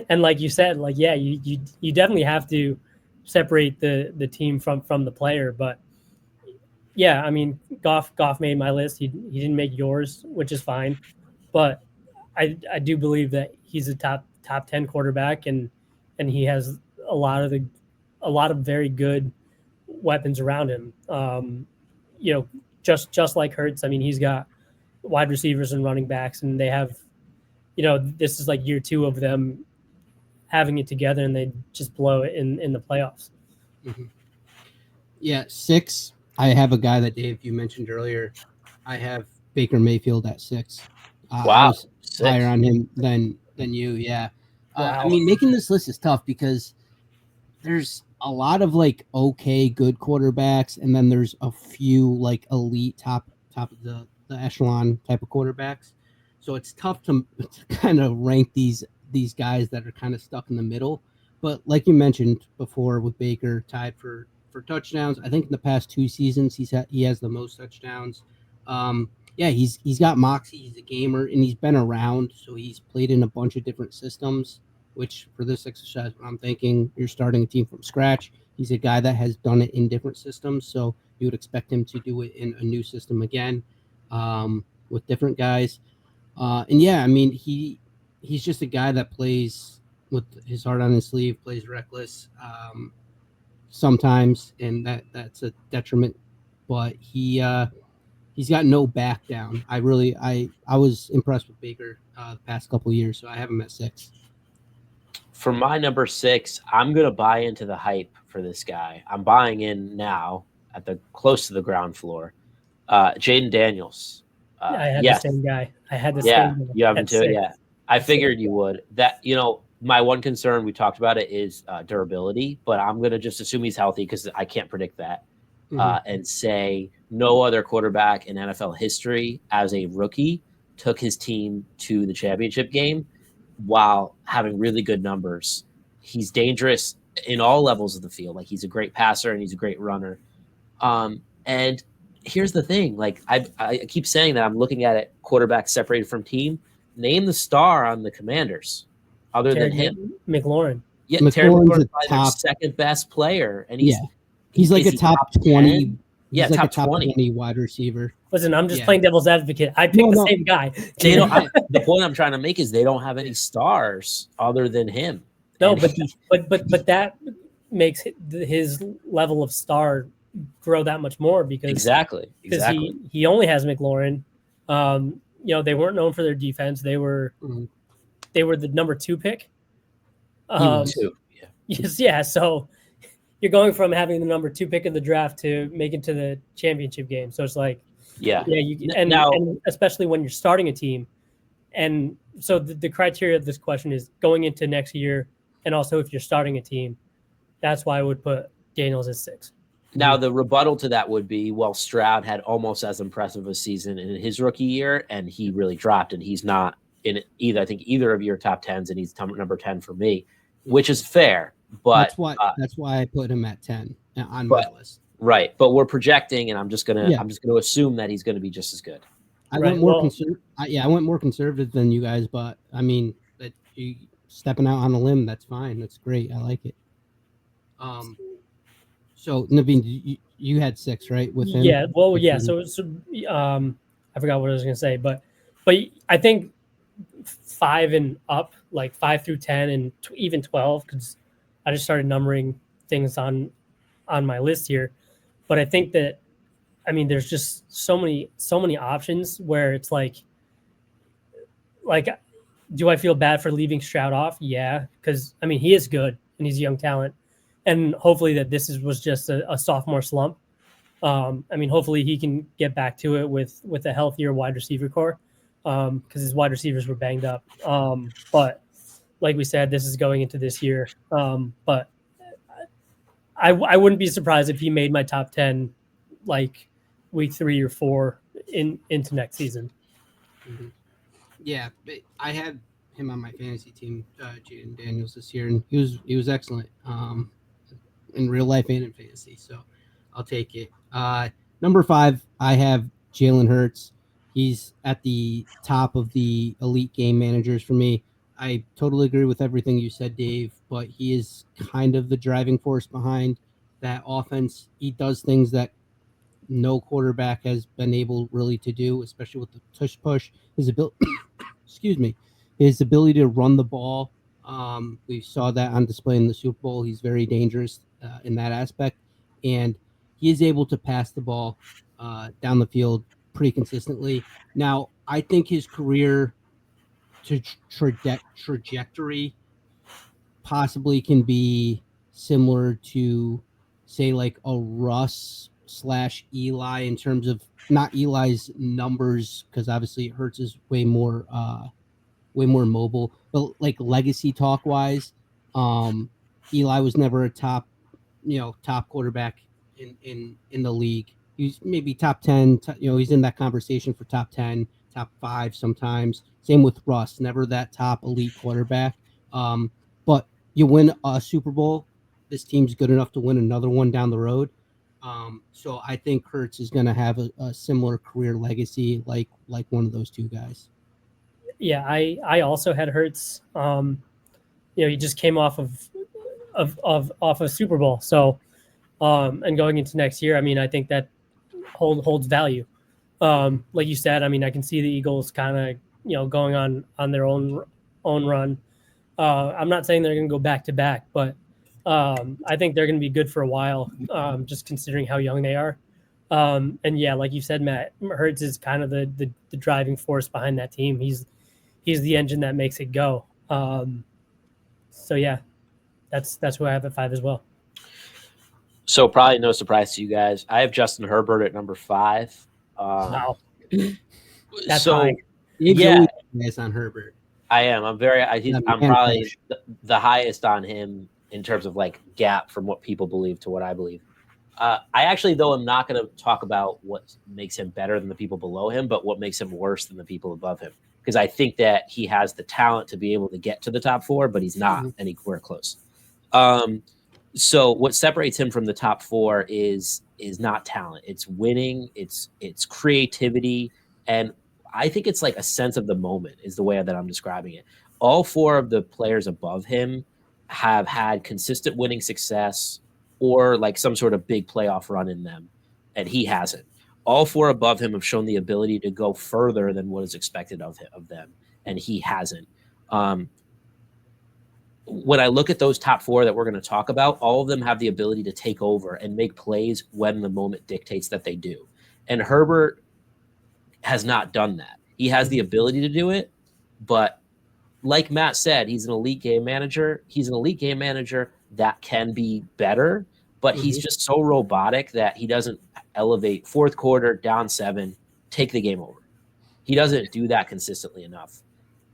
And like you said, like, yeah, you definitely have to separate the team from the player. But yeah, I mean, Goff made my list. He didn't make yours, which is fine. But I do believe that he's a top 10 quarterback, and he has a lot of very good weapons around him. Just like Hurts. I mean, he's got wide receivers and running backs, and they have, this is like year 2 of them having it together, and they just blow it in the playoffs. Mm-hmm. Yeah, 6. I have a guy that, Dave, you mentioned earlier. I have Baker Mayfield at 6. Wow, I was 6. higher on him than you. Yeah, I mean, making this list is tough because there's a lot of like okay, good quarterbacks, and then there's a few like elite top of the echelon type of quarterbacks. So it's tough to kind of rank these guys that are kind of stuck in the middle. But like you mentioned before, with Baker tied for touchdowns, I think in the past 2 seasons he has the most touchdowns. Yeah, he's got moxie. He's a gamer, and he's been around, so he's played in a bunch of different systems. Which for this exercise, I'm thinking you're starting a team from scratch. He's a guy that has done it in different systems, so you would expect him to do it in a new system again, with different guys. And yeah, I mean he's just a guy that plays with his heart on his sleeve, plays reckless sometimes, and that's a detriment. But he's got no back down. I was impressed with Baker the past couple of years, so I have him at 6. For my number 6, I'm going to buy into the hype for this guy. I'm buying in now at the close to the ground floor. Jaden Daniels. I had yes. the same guy. I had the Yeah, same guy. you have him too. Yeah, I figured you would. That, my one concern, we talked about it, is durability, but I'm going to just assume he's healthy because I can't predict that. And say no other quarterback in NFL history as a rookie took his team to the championship game while having really good numbers. He's dangerous in all levels of the field. Like, he's a great passer and he's a great runner. And here's the thing. Like, I keep saying that I'm looking at it quarterback separated from team. Name the star on the Commanders other than him. McLaurin. Yeah, Terry McLaurin's probably their second best player. And he's like a top 20. Yeah, like top a top 20 wide receiver. Listen, I'm just playing devil's advocate. I picked the same guy. The point I'm trying to make is they don't have any stars other than him. No, but that makes his level of star grow that much more because exactly he only has McLaurin. They weren't known for their defense. They were the number 2 pick. Yeah. So you're going from having the number 2 pick in the draft to make it to the championship game. So it's like, and especially when you're starting a team. And so the criteria of this question is going into next year, and also if you're starting a team. That's why I would put Daniels at 6. Now, the rebuttal to that would be, well, Stroud had almost as impressive a season in his rookie year, and he really dropped, and he's not in either. I think either of your top 10s, and he's number 10 for me, which is fair. But that's why I put him at 10 on my list. Right, but we're projecting, and I'm just gonna assume that he's gonna be just as good. I went more conservative than you guys, but I mean, that you stepping out on a limb, that's fine. That's great. I like it. So Naveen, you had 6, right? With him? Yeah. Well, yeah. So I forgot what I was gonna say, but I think 5 and up, like 5 through 10, and even 12, because I just started numbering things on my list here. But I think that, I mean, there's just so many options where it's like, do I feel bad for leaving Stroud off? Yeah, because I mean, he is good and he's a young talent, and hopefully that was just a sophomore slump. I mean, hopefully he can get back to it with a healthier wide receiver core, because his wide receivers were banged up. But like we said, this is going into this year. But I wouldn't be surprised if he made my top 10 like week 3 or 4 into next season. Mm-hmm. Yeah, I had him on my fantasy team, Jaden Daniels, this year, and he was excellent in real life and in fantasy. So I'll take it. Number 5, I have Jalen Hurts. He's at the top of the elite game managers for me. I totally agree with everything you said, Dave, but he is kind of the driving force behind that offense. He does things that no quarterback has been able really to do, especially with the tush push. His ability, his ability to run the ball. We saw that on display in the Super Bowl. He's very dangerous in that aspect, and he is able to pass the ball down the field pretty consistently. Now, I think his career trajectory possibly can be similar to, say, like a Russ / Eli, in terms of not Eli's numbers, because obviously it hurts is way more way more mobile. But like legacy talk wise, Eli was never a top quarterback in the league. He's maybe top 10. He's in that conversation for top 10, top 5 sometimes. Same with Russ, never that top elite quarterback. But you win a Super Bowl, this team's good enough to win another one down the road. So I think Hurts is going to have a similar career legacy like one of those two guys. Yeah, I also had Hurts. He just came off of a Super Bowl, so and going into next year, I mean, I think that holds value. Like you said, I mean, I can see the Eagles kind of going on their own run. I'm not saying they're going to go back to back, but I think they're going to be good for a while, just considering how young they are. And yeah, like you said, Matt, Hurts is kind of the driving force behind that team. He's the engine that makes it go. So yeah, that's who I have at 5 as well. So probably no surprise to you guys. I have Justin Herbert at number 5. Wow, that's so high. Yeah, Nice on Herbert. I am. I'm probably the highest on him in terms of like gap from what people believe to what I believe. I actually, though, I'm not going to talk about what makes him better than the people below him, but what makes him worse than the people above him. Because I think that he has the talent to be able to get to the top 4, but he's not anywhere close. So what separates him from the top 4 is not talent. It's winning. It's creativity, and I think it's like a sense of the moment is the way that I'm describing it. All 4 of the players above him have had consistent winning success or like some sort of big playoff run in them, and he hasn't. All 4 above him have shown the ability to go further than what is expected of them, and he hasn't. When I look at those top 4 that we're going to talk about, all of them have the ability to take over and make plays when the moment dictates that they do. And Herbert has not done that. He has the ability to do it, but like Matt said, he's an elite game manager. He's an elite game manager that can be better, but he's just so robotic that he doesn't elevate fourth quarter, down 7, take the game over. He doesn't do that consistently enough.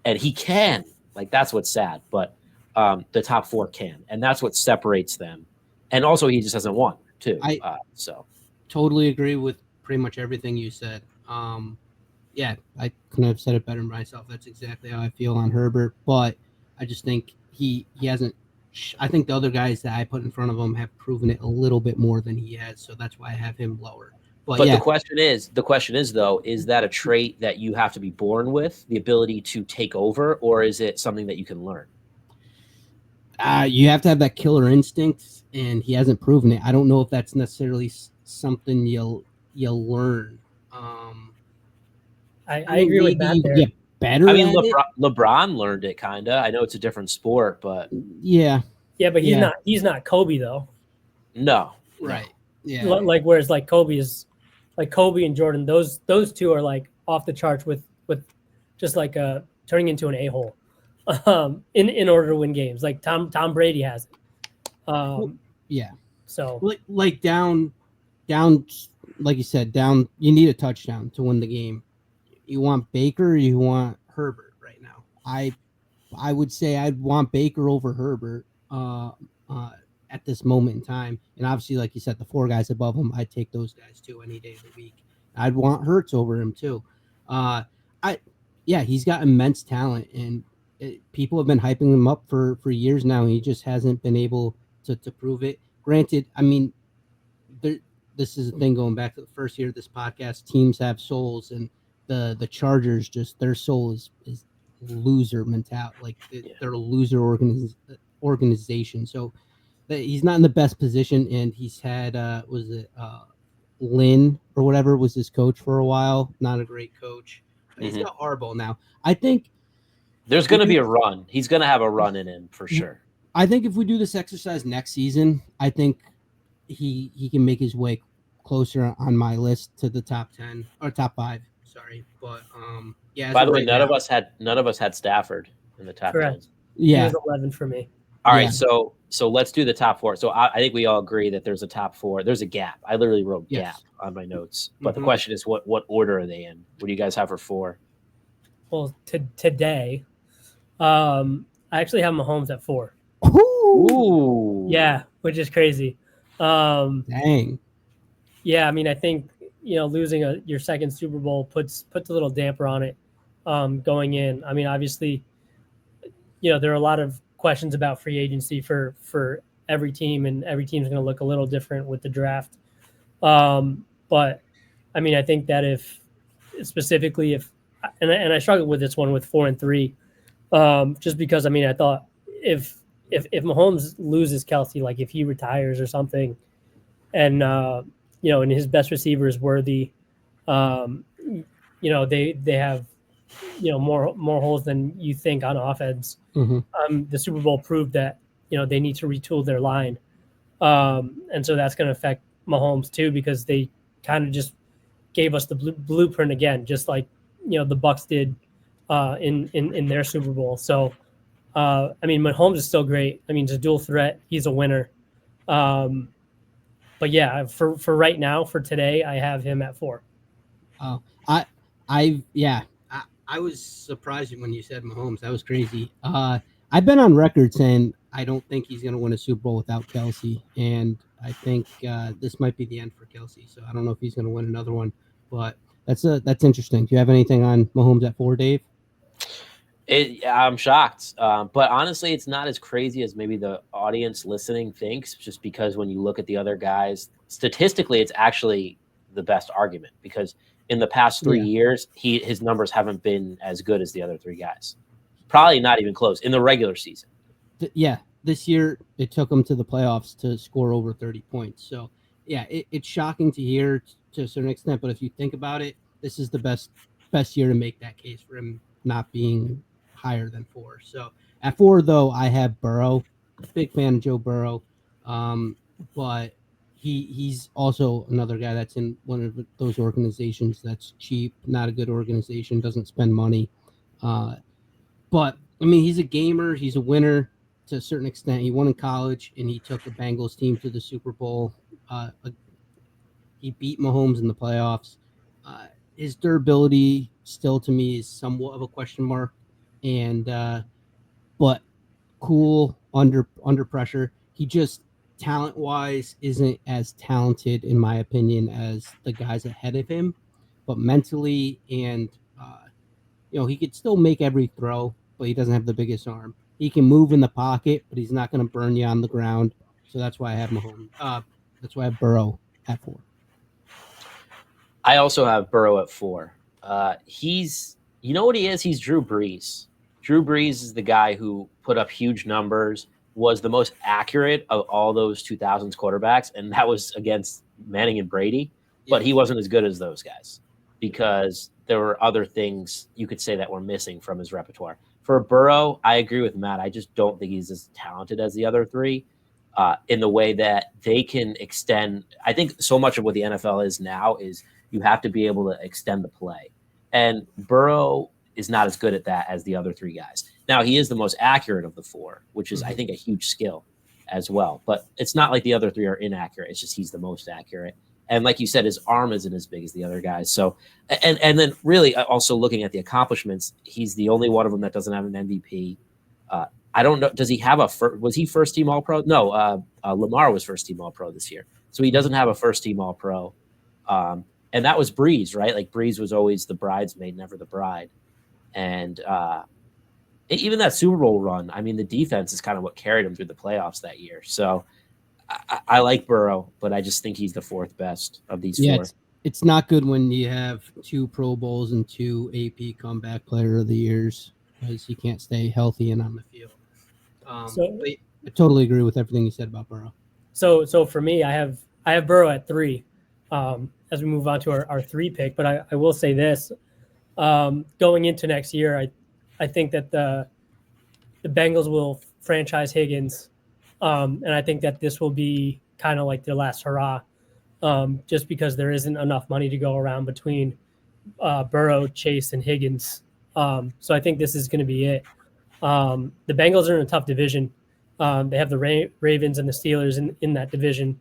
And he can. Like, that's what's sad. But the top 4 can. And that's what separates them. And also, he just hasn't won, too. So totally agree with pretty much everything you said. Yeah, I couldn't have said it better myself. That's exactly how I feel on Herbert. But I just think he hasn't. I think the other guys that I put in front of him have proven it a little bit more than he has. So that's why I have him lower. But yeah. the question is though, is that a trait that you have to be born with, the ability to take over, or is it something that you can learn? You have to have that killer instinct, and he hasn't proven it. I don't know if that's necessarily something you'll learn. I agree with that. There. Get better. I mean, LeBron learned it kind of. I know it's a different sport, but yeah, but he's not Kobe though. No, right. Yeah, like whereas like Kobe and Jordan, those 2 are like off the charts with just like turning into an a-hole in order to win games. Like Tom Brady has it. Yeah. So like down, like you said, down. You need a touchdown to win the game. You want Baker or you want Herbert right now? I would say I'd want Baker over Herbert at this moment in time. And obviously, like you said, the 4 guys above him, I'd take those guys too any day of the week. I'd want Hurts over him too. He's got immense talent, and people have been hyping him up for years now. He just hasn't been able to prove it. Granted, I mean, this is a thing going back to the first year of this podcast. Teams have souls, and the Chargers, just their soul is loser mentality. Like they're a loser organization. So he's not in the best position, and he's had Lynn or whatever was his coach for a while. Not a great coach. He's got Harbaugh now. I think there's going to be a run. He's going to have a run in him for sure. I think if we do this exercise next season, I think he can make his way closer on my list to the top 10 or top 5. Sorry, but yeah. By the way, none of us had Stafford in the top 10. Yeah, he was 11 for me. All right, so let's do the top 4. So I think we all agree that there's a top 4. There's a gap. I literally wrote gap on my notes. But the question is, what order are they in? What do you guys have for 4? Well, today, I actually have Mahomes at 4. Ooh. Yeah, which is crazy. Dang. Yeah, I mean, I think losing your second Super Bowl puts a little damper on it going in. I mean, obviously, there are a lot of questions about free agency for every team, and every team's going to look a little different with the draft. But I mean, I think that if I struggled with this one with 4 and 3, just because I mean, I thought if Mahomes loses Kelsey, like if he retires or something, and and his best receiver is Worthy, they have more holes than you think on offense. Mm-hmm. The Super Bowl proved that they need to retool their line, and so that's going to affect Mahomes too, because they kind of just gave us the blueprint again, just like the Bucks did in their Super Bowl. So I mean, Mahomes is still great. I mean, he's a dual threat. He's a winner. But yeah, for right now, for today, I have him at 4. Oh, I was surprised when you said Mahomes. That was crazy. I've been on record saying I don't think he's going to win a Super Bowl without Kelsey, and I think this might be the end for Kelsey. So I don't know if he's going to win another one, but that's interesting. Do you have anything on Mahomes at 4, Dave? I'm shocked, but honestly, it's not as crazy as maybe the audience listening thinks. Just because when you look at the other guys, statistically, it's actually the best argument, because in the past 3 years, his numbers haven't been as good as the other 3 guys. Probably not even close in the regular season. This year it took him to the playoffs to score over 30 points. So yeah, it's shocking to hear to a certain extent, but if you think about it, this is the best year to make that case for him not being higher than 4. So at 4, though, I have Burrow. Big fan of Joe Burrow, but he's also another guy that's in one of those organizations that's cheap, not a good organization, doesn't spend money. But I mean, he's a gamer. He's a winner to a certain extent. He won in college, and he took a Bengals team to the Super Bowl. He beat Mahomes in the playoffs. His durability still, to me, is somewhat of a question mark, and but cool under pressure. He just talent-wise isn't as talented, in my opinion, as the guys ahead of him, but mentally and he could still make every throw, but he doesn't have the biggest arm. He can move in the pocket, but he's not going to burn you on the ground. So that's why I have Mahomes. That's why I have Burrow at 4. I also have Burrow at 4. He's, you know what he is? He's Drew Brees. Drew Brees is the guy who put up huge numbers, was the most accurate of all those 2000s quarterbacks, and that was against Manning and Brady. But he wasn't as good as those guys because there were other things you could say that were missing from his repertoire. For Burrow, I agree with Matt. I just don't think he's as talented as the other 3 in the way that they can extend. I think so much of what the NFL is now is you have to be able to extend the play. And Burrow is not as good at that as the other 3 guys. Now, he is the most accurate of the 4, which is, I think, a huge skill as well. But it's not like the other 3 are inaccurate. It's just he's the most accurate. And like you said, his arm isn't as big as the other guys. So, and then really also looking at the accomplishments, he's the only one of them that doesn't have an MVP. I don't know. Does he have was he first team All Pro? No, Lamar was first team All Pro this year. So he doesn't have a first team All Pro. And that was Breeze, right? Like Breeze was always the bridesmaid, never the bride. And even that Super Bowl run, I mean, the defense is kind of what carried him through the playoffs that year. So I like Burrow, but I just think he's the 4th best of these 4. It's not good when you have 2 Pro Bowls and 2 AP Comeback Player of the Years because you can't stay healthy and on the field. I totally agree with everything you said about Burrow. So for me, I have Burrow at 3 as we move on to our 3 pick. But I will say this, going into next year, I think that the Bengals will franchise Higgins, and I think that this will be kind of like their last hurrah, just because there isn't enough money to go around between Burrow, Chase, and Higgins. So I think this is going to be it. The Bengals are in a tough division. They have the Ravens and the Steelers in that division.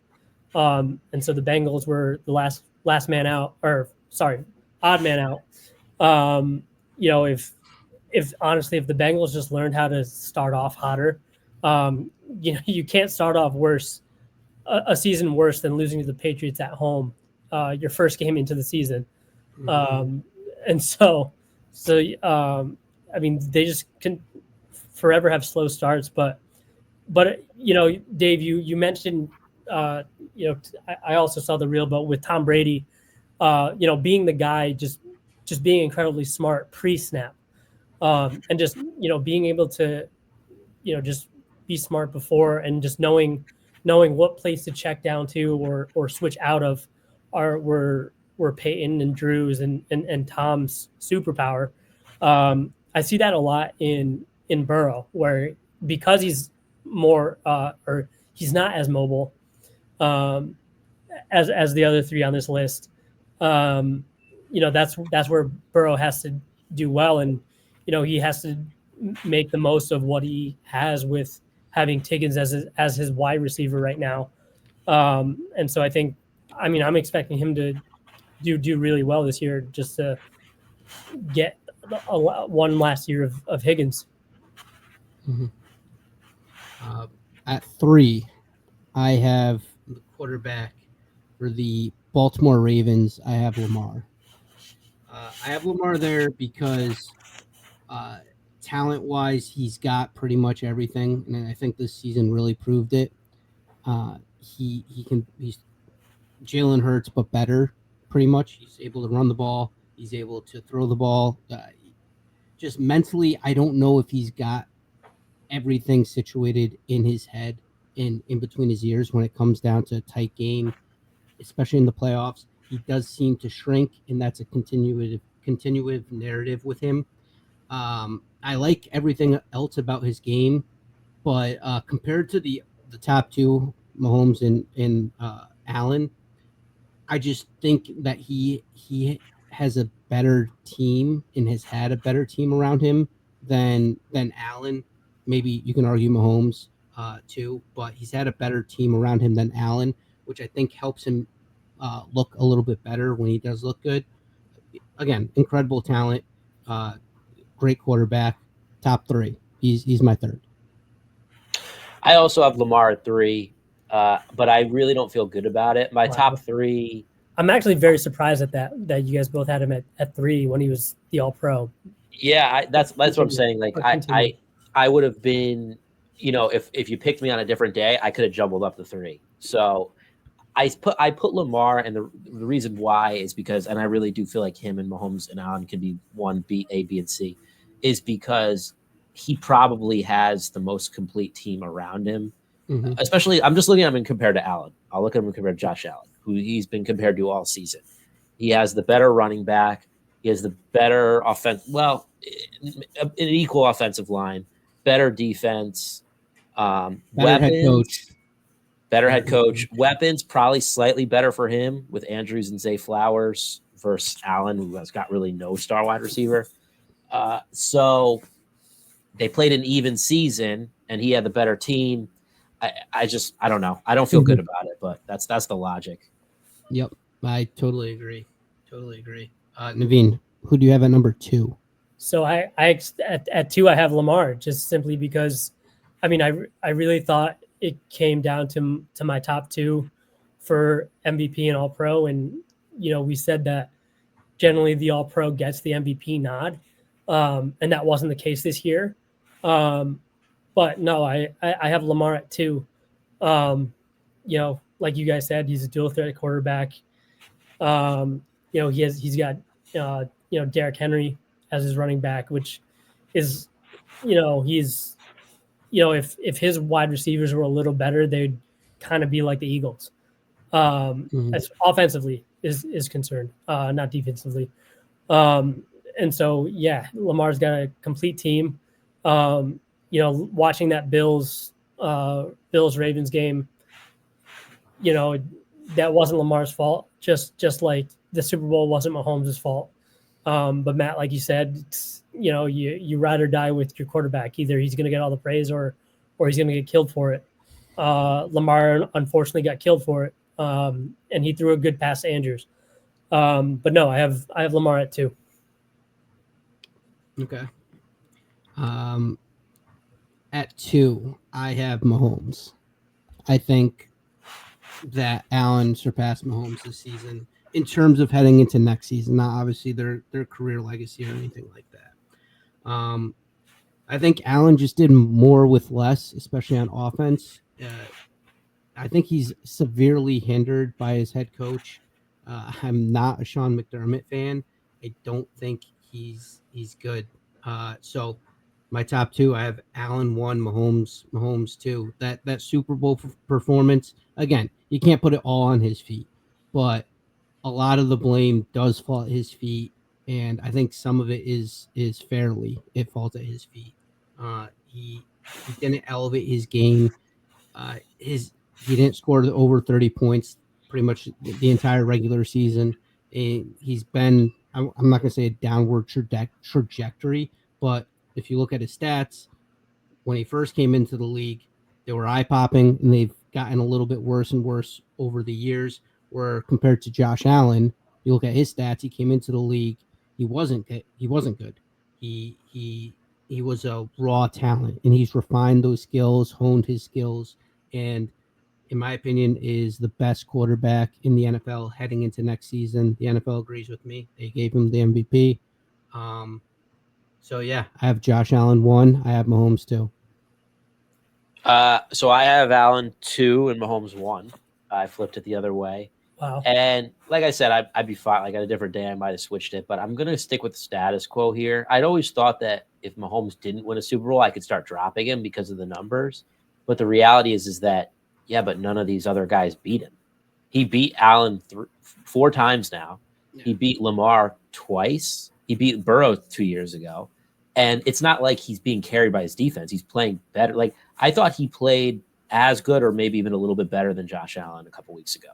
And so the Bengals were the last man out, or sorry, odd man out. If if honestly, if the Bengals just learned how to start off hotter, you can't start off worse, a season worse than losing to the Patriots at home, your first game into the season. And so, I mean, they just can forever have slow starts. But Dave, you mentioned, I also saw the reel, but with Tom Brady, being the guy, just being incredibly smart pre-snap, and just being able to just be smart before, and just knowing what place to check down to or switch out of were Peyton and Drew's and Tom's superpower. I see that a lot in Burrow, where because he's more or he's not as mobile um, as the other three on this list. That's where Burrow has to do well, and he has to make the most of what he has with having Tiggins as his wide receiver right now. And so I'm expecting him to do really well this year, just to get one last year of Higgins. At 3, I have the quarterback for the Baltimore Ravens. I have Lamar. I have Lamar there because talent-wise, he's got pretty much everything, and I think this season really proved it. He's Jalen Hurts, but better, pretty much. He's able to run the ball. He's able to throw the ball. Just mentally, I don't know if he's got everything situated in his head, in between his ears when it comes down to a tight game, especially in the playoffs. He does seem to shrink, and that's a continuative narrative with him. I like everything else about his game, but compared to the top two, Mahomes and Allen, I just think that he has a better team and has had a better team around him than Allen. Maybe you can argue Mahomes too, but he's had a better team around him than Allen, which I think helps him look a little bit better when he does look good. Again, incredible talent, great quarterback, top 3. He's my 3rd. I also have Lamar at 3, but I really don't feel good about it. My top 3. I'm actually very surprised at that you guys both had him at 3 when he was the All-Pro. Yeah, that's what I'm saying. Like I would have been, if you picked me on a different day, I could have jumbled up the 3. So I put Lamar, and the reason why is because, and I really do feel like him and Mahomes and Allen can be 1, B, A, B, and C, is because he probably has the most complete team around him. Mm-hmm. Especially, I'm just looking at him compared to Allen. I'll look at him compared to Josh Allen, who he's been compared to all season. He has the better running back. He has the better offense. Well, an equal offensive line, better defense, better weapons, head coach. Better head coach. Weapons probably slightly better for him with Andrews and Zay Flowers versus Allen, who has got really no star wide receiver. So they played an even season, and he had the better team. I don't know. I don't feel good about it, but that's the logic. Yep, I totally agree. Naveen, who do you have at number 2? So at 2 I have Lamar, just simply because, I mean, I really thought it came down to my top 2 for MVP and All-Pro, and we said that generally the All-Pro gets the MVP nod, and that wasn't the case this year. But no, I have Lamar at 2. Like you guys said, he's a dual threat quarterback. He's got Derrick Henry as his running back, which is, he's, if his wide receivers were a little better, they'd kind of be like the Eagles. As offensively is concerned, not defensively. And so, yeah, Lamar's got a complete team. Watching that Bills Ravens game, that wasn't Lamar's fault. Just like the Super Bowl wasn't Mahomes' fault. But Matt, like you said, you ride or die with your quarterback. Either he's going to get all the praise or he's going to get killed for it. Lamar unfortunately got killed for it, and he threw a good pass to Andrews. But no, I have Lamar at 2. Okay. At 2, I have Mahomes. I think that Allen surpassed Mahomes this season in terms of heading into next season, not obviously their career legacy or anything like that. I think Allen just did more with less, especially on offense. I think he's severely hindered by his head coach. I'm not a Sean McDermott fan. I don't think he's good. So my top 2, I have Allen 1, Mahomes 2. That Super Bowl performance, again, you can't put it all on his feet, but a lot of the blame does fall at his feet, and I think some of it is fairly it falls at his feet. He didn't elevate his game. He didn't score over 30 points pretty much the entire regular season. And he's been, I'm not going to say a downward trajectory, but if you look at his stats, when he first came into the league, they were eye popping, and they've gotten a little bit worse and worse over the years. Where compared to Josh Allen, you look at his stats, he came into the league, he wasn't good. He was a raw talent, and he's refined those skills, honed his skills, and in my opinion, is the best quarterback in the NFL heading into next season. The NFL agrees with me. They gave him the MVP. So yeah, I have Josh Allen 1. I have Mahomes 2. So I have Allen 2 and Mahomes 1. I flipped it the other way. Wow. And like I said, I'd be fine. Like, at a different day, I might have switched it, but I'm going to stick with the status quo here. I'd always thought that if Mahomes didn't win a Super Bowl, I could start dropping him because of the numbers. But the reality is that, yeah, but none of these other guys beat him. He beat Allen 4 times now. Yeah. He beat Lamar twice. He beat Burrow 2 years ago. And it's not like he's being carried by his defense. He's playing better. Like, I thought he played as good or maybe even a little bit better than Josh Allen a couple weeks ago.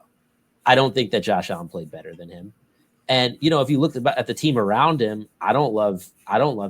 I don't think that Josh Allen played better than him. And, you know, if you look at the team around him, I don't love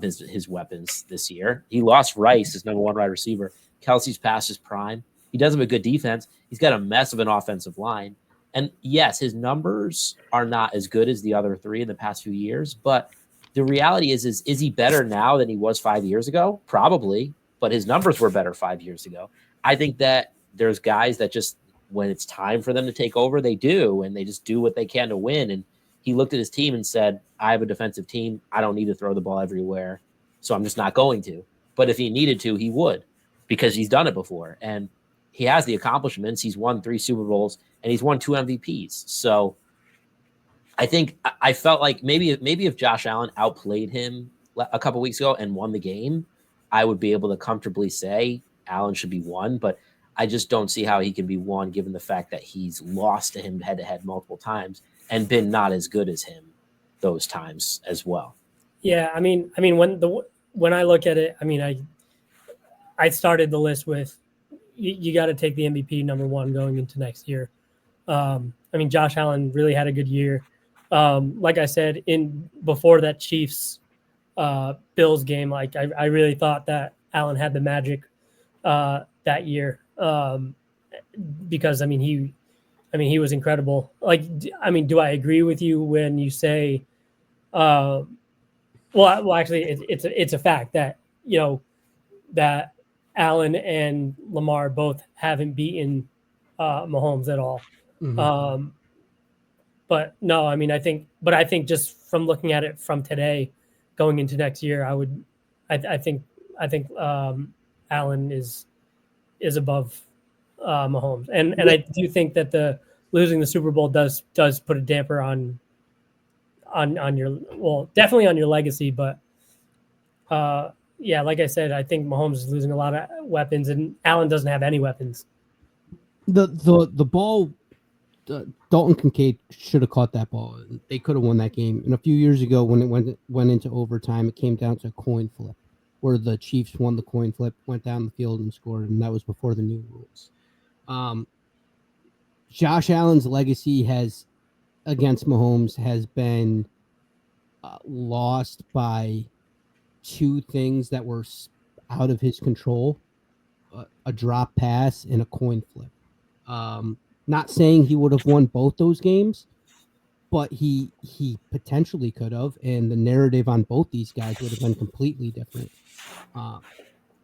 his weapons this year. He lost Rice, his number 1 wide receiver. Kelsey's past his prime. He does have a good defense. He's got a mess of an offensive line. And yes, his numbers are not as good as the other 3 in the past few years, but the reality is he better now than he was 5 years ago? Probably, but his numbers were better 5 years ago. I think that there's guys that just, when it's time for them to take over, they do, and they just do what they can to win. And he looked at his team and said, I have a defensive team. I don't need to throw the ball everywhere, so I'm just not going to. But if he needed to, he would, because he's done it before. And he has the accomplishments. He's won 3 Super Bowls, and he's won 2 MVPs. So I think I felt like maybe if Josh Allen outplayed him a couple weeks ago and won the game, I would be able to comfortably say Allen should be 1. But I just don't see how he can be 1 given the fact that he's lost to him head-to-head multiple times and been not as good as him those times as well. Yeah, I mean, when I look at it, I mean, I started the list with you got to take the MVP number 1 going into next year. I mean, Josh Allen really had a good year. Like I said, before that Chiefs Bills game, like I really thought that Allen had the magic that year because I mean he was incredible. Like, I mean, do I agree with you when you say, well, actually, it's a fact that, you know, that Allen and Lamar both haven't beaten Mahomes at all. Mm-hmm. But no, I mean, I think just from looking at it from today, going into next year, I think Allen is above Mahomes, and I do think that losing the Super Bowl does put a damper on your, well, definitely on your legacy, but yeah, like I said, I think Mahomes is losing a lot of weapons, and Allen doesn't have any weapons. The ball. Dalton Kincaid should have caught that ball. They could have won that game. And a few years ago, when it went into overtime, it came down to a coin flip, where the Chiefs won the coin flip, went down the field and scored, and that was before the new rules. Josh Allen's legacy against Mahomes has been lost by 2 things that were out of his control: a drop pass and a coin flip. Not saying he would have won both those games, but he potentially could have, and the narrative on both these guys would have been completely different.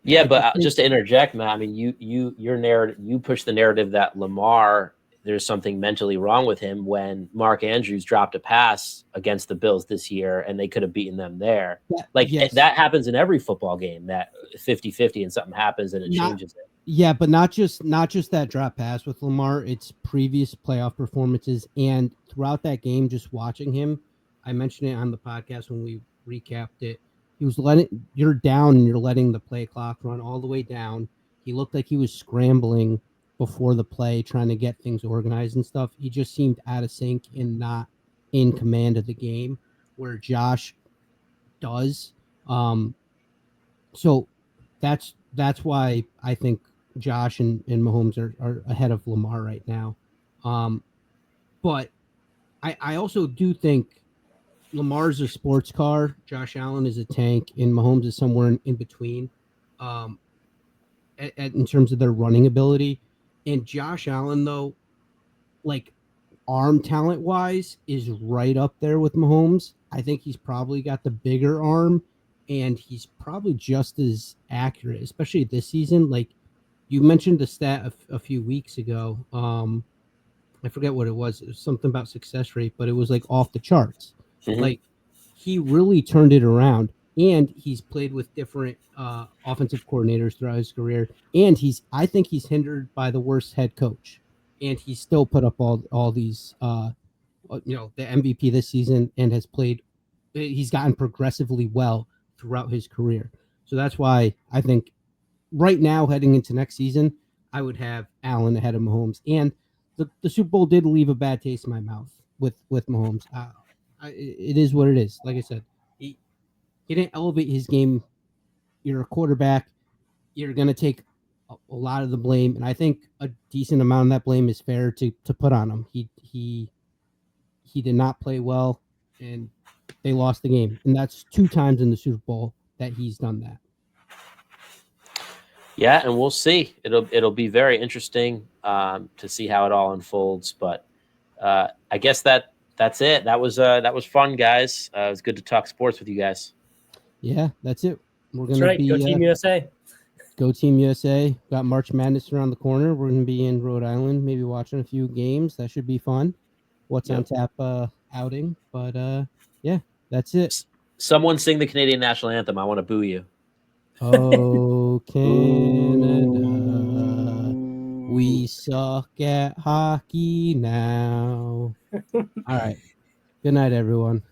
Yeah, but just to interject, Matt, I mean, your narrative, you push the narrative that Lamar, there's something mentally wrong with him when Mark Andrews dropped a pass against the Bills this year and they could have beaten them there. That happens in every football game, that 50-50 and something happens and it changes it. Yeah, but not just that drop pass with Lamar, it's previous playoff performances. And throughout that game, just watching him, I mentioned it on the podcast when we recapped it. He was you're down and you're letting the play clock run all the way down. He looked like he was scrambling before the play, trying to get things organized and stuff. He just seemed out of sync and not in command of the game, where Josh does. So that's why I think Josh and Mahomes are ahead of Lamar right now. But I also do think Lamar's a sports car, Josh Allen is a tank, and Mahomes is somewhere in between in terms of their running ability. And Josh Allen, though, like arm talent wise, is right up there with Mahomes. I think he's probably got the bigger arm, and he's probably just as accurate, especially this season. Like you mentioned the stat a few weeks ago. I forget what it was. It was something about success rate, but it was like off the charts. Mm-hmm. Like he really turned it around, and he's played with different offensive coordinators throughout his career. And I think he's hindered by the worst head coach, and he still put up all these, the MVP this season, and has played. He's gotten progressively well throughout his career. So that's why I think right now, heading into next season, I would have Allen ahead of Mahomes. And the Super Bowl did leave a bad taste in my mouth with Mahomes. It is what it is. Like I said, he didn't elevate his game. You're a quarterback. You're going to take a lot of the blame, and I think a decent amount of that blame is fair to put on him. He did not play well, and they lost the game. And that's 2 times in the Super Bowl that he's done that. Yeah, and we'll see. It'll be very interesting to see how it all unfolds. But I guess that's it. That was fun, guys. It was good to talk sports with you guys. Yeah, that's it. We're gonna be go Team USA. Go Team USA. Got March Madness around the corner. We're gonna be in Rhode Island, maybe watching a few games. That should be fun. What's on tap outing. But yeah, that's it. Someone sing the Canadian national anthem. I want to boo you. Oh, Canada, we suck at hockey now. All right. Good night, everyone.